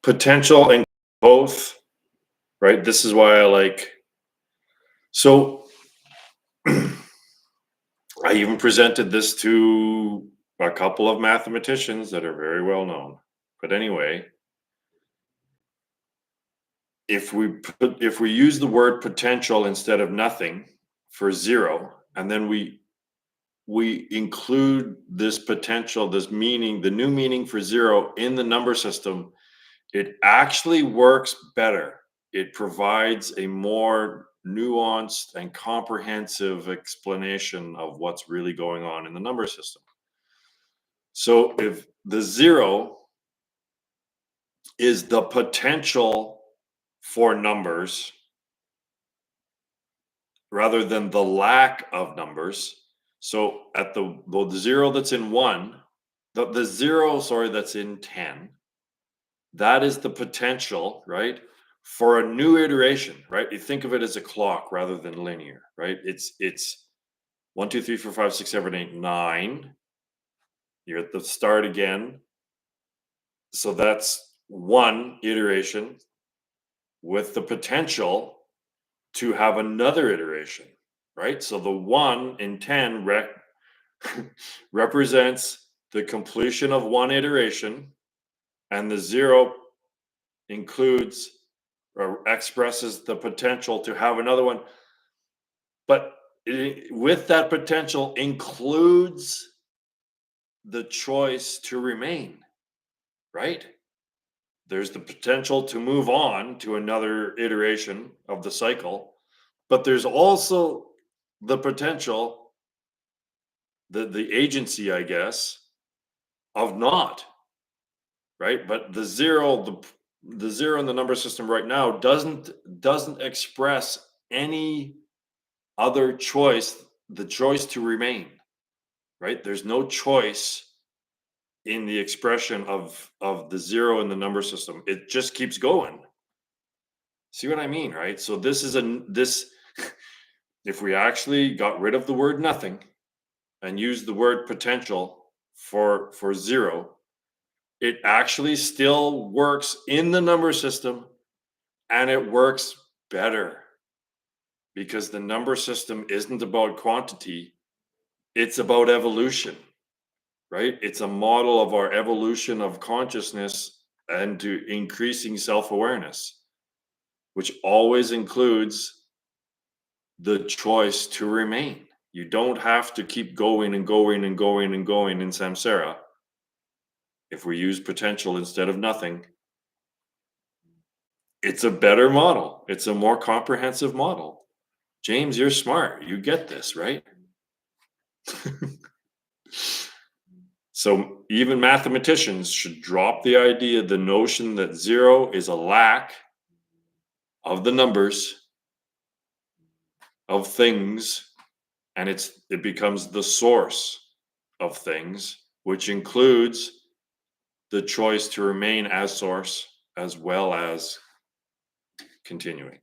S1: Potential and both, right? This is why I like. So I even presented this to a couple of mathematicians that are very well known. But anyway, if we use the word potential instead of nothing for zero, and then we include this potential, this meaning, the new meaning for zero in the number system, It actually works better. It provides a more nuanced and comprehensive explanation of what's really going on in the number system. So if the zero is the potential for numbers rather than the lack of numbers. So at the zero that's in one, the zero, sorry, that's in 10, that is the potential, right? For a new iteration, right? You think of it as a clock rather than linear, right? It's 1, 2, 3, 4, 5, 6, 7, 8, 9. You're at the start again. So that's one iteration with the potential to have another iteration, right? So the 1 in 10 represents the completion of one iteration, and the 0 includes or expresses the potential to have another one. But with that potential includes the choice to remain, right? There's the potential to move on to another iteration of the cycle, but there's also the potential, the agency, I guess, of not, right? But the zero in the number system right now doesn't express any other choice, the choice to remain, right? There's no choice in the expression of the zero in the number system. It just keeps going. See what I mean, right? So this is this if we actually got rid of the word nothing and used the word potential for zero, it actually still works in the number system, and it works better because the number system isn't about quantity, it's about evolution, right? It's a model of our evolution of consciousness and to increasing self-awareness, which always includes the choice to remain. You don't have to keep going and going and going and going in samsara. If we use potential instead of nothing, it's a better model. It's a more comprehensive model. James, you're smart. You get this, right? So even mathematicians should drop the idea, the notion that zero is a lack of the numbers of things, and it becomes the source of things, which includes the choice to remain as source as well as continuing.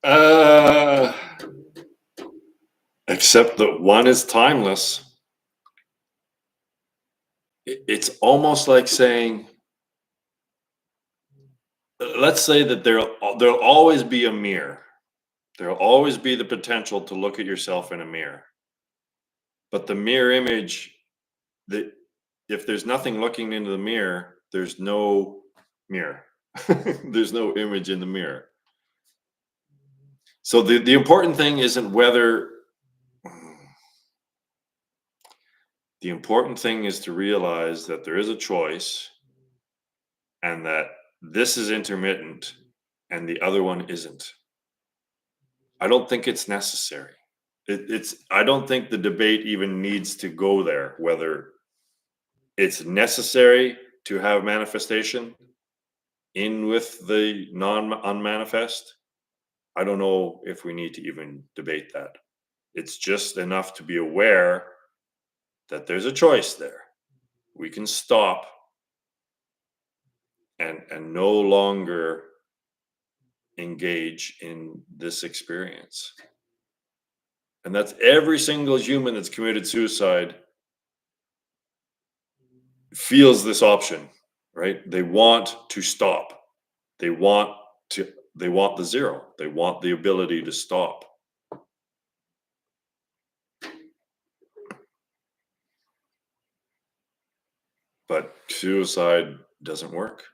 S1: Uh, except that one is timeless. It's almost like saying, let's say that there'll always be a mirror. There'll always be the potential to look at yourself in a mirror. But the mirror image, that if there's nothing looking into the mirror, there's no mirror. There's no image in the mirror. So the important thing isn't whether. The important thing is to realize that there is a choice and that this is intermittent and the other one isn't. I don't think it's necessary. I don't think the debate even needs to go there, whether it's necessary to have manifestation in with the non-unmanifest. I don't know if we need to even debate that. It's just enough to be aware that there's a choice there. We can stop and no longer engage in this experience. And that's every single human that's committed suicide feels this option, right? They want to stop. They want to they want the zero. They want the ability to stop. But suicide doesn't work.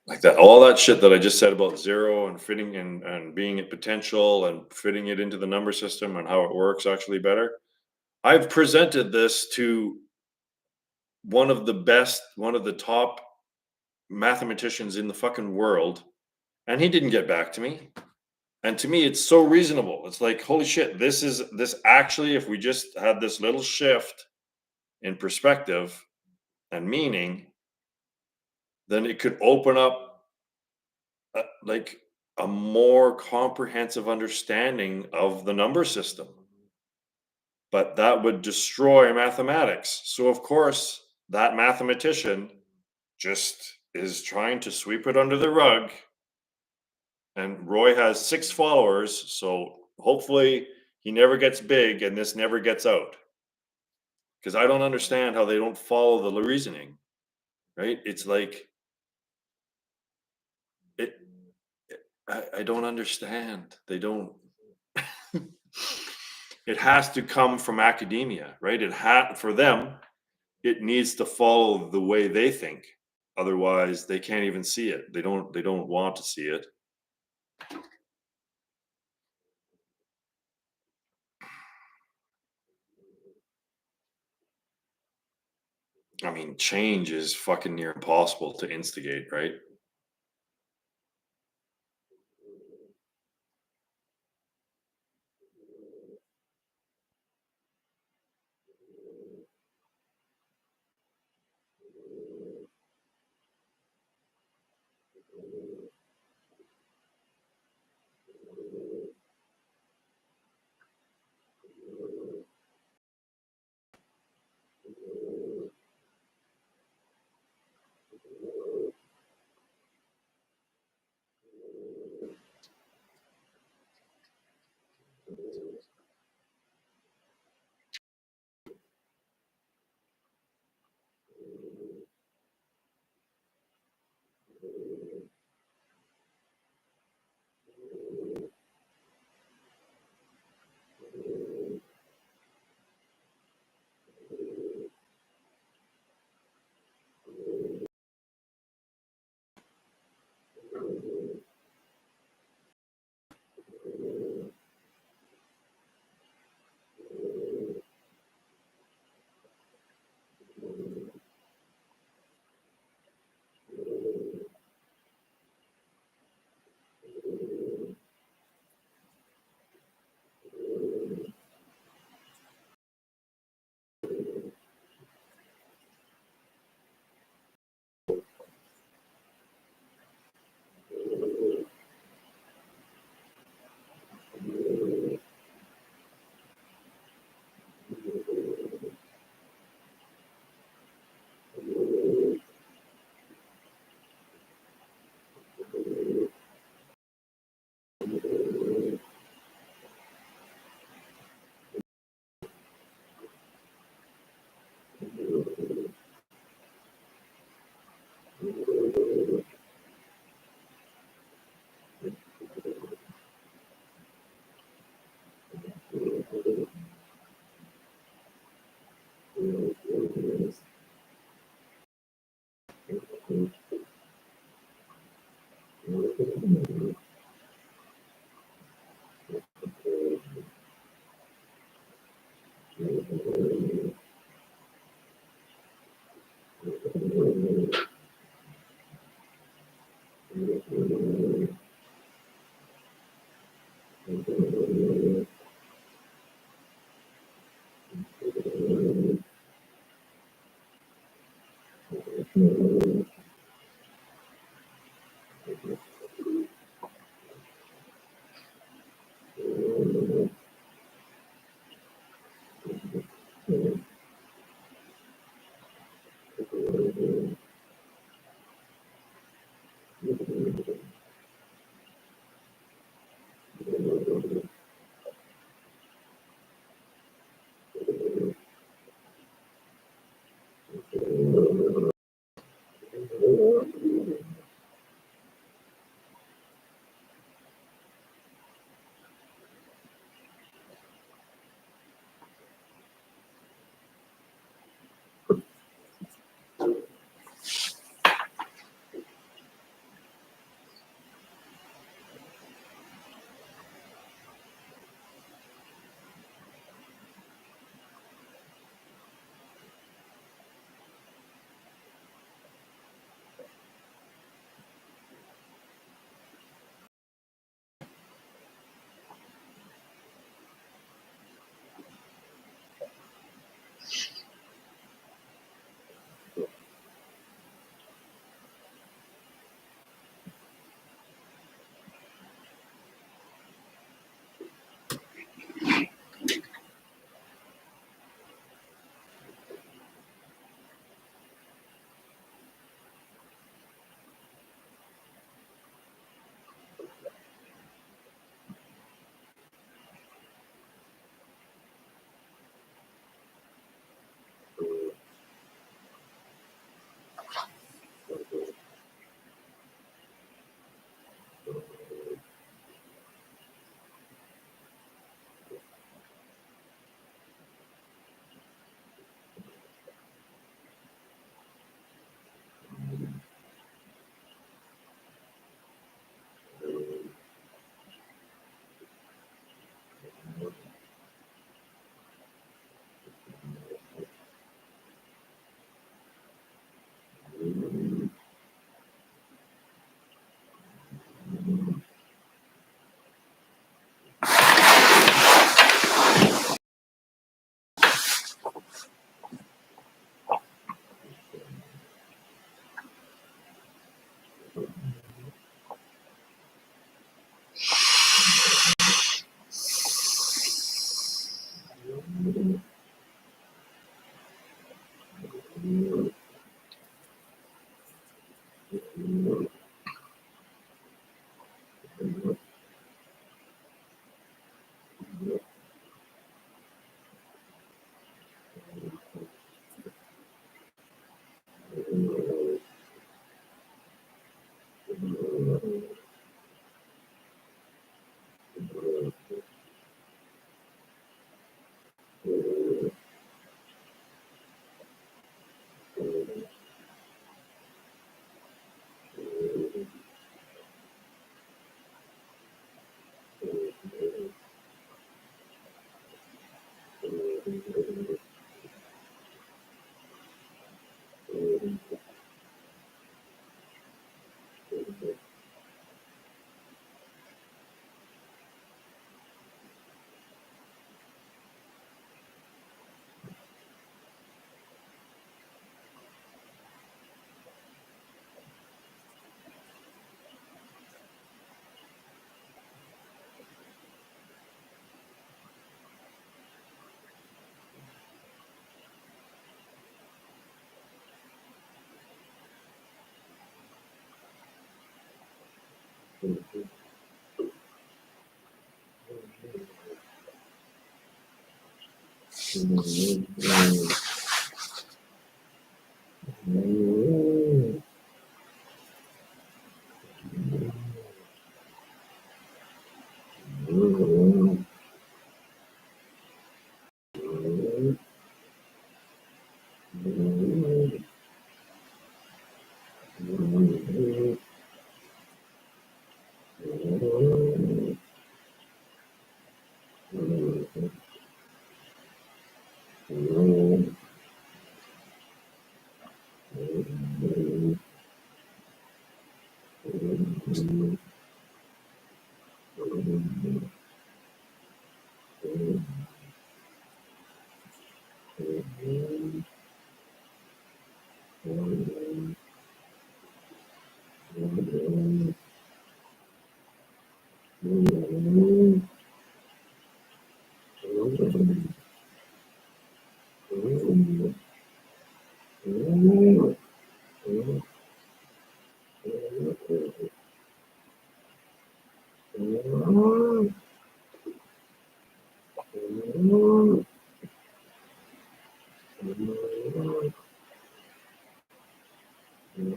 S1: Like that, all that shit that I just said about zero and fitting and being at potential and fitting it into the number system and how it works actually better. I've presented this to one of the top mathematicians in the fucking world, and he didn't get back to me. And to me, it's so reasonable. It's like, holy shit, this actually, if we just had this little shift in perspective and meaning, then it could open up like a more comprehensive understanding of the number system. But that would destroy mathematics. So, of course, that mathematician just is trying to sweep it under the rug. And Roy has 6 followers. So, hopefully, he never gets big and this never gets out. Because I don't understand how they don't follow the reasoning, right? It's like, it, I don't understand. They don't. It has to come from academia, right? For them, it needs to follow the way they think. Otherwise, they can't even see it. They don't want to see it. I mean, change is fucking near impossible to instigate, right?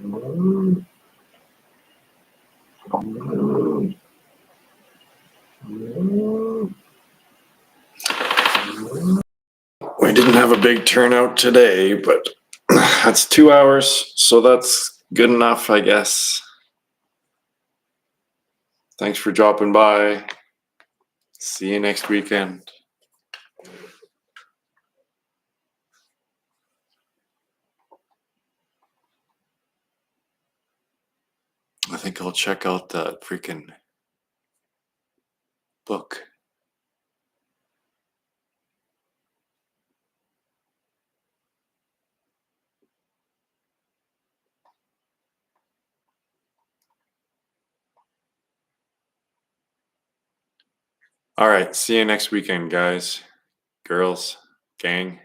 S1: We didn't have a big turnout today, but that's 2 hours, so that's good enough, I guess. Thanks for dropping by. See you next weekend. I think I'll check out that freaking book. All right, see you next weekend, guys, girls, gang.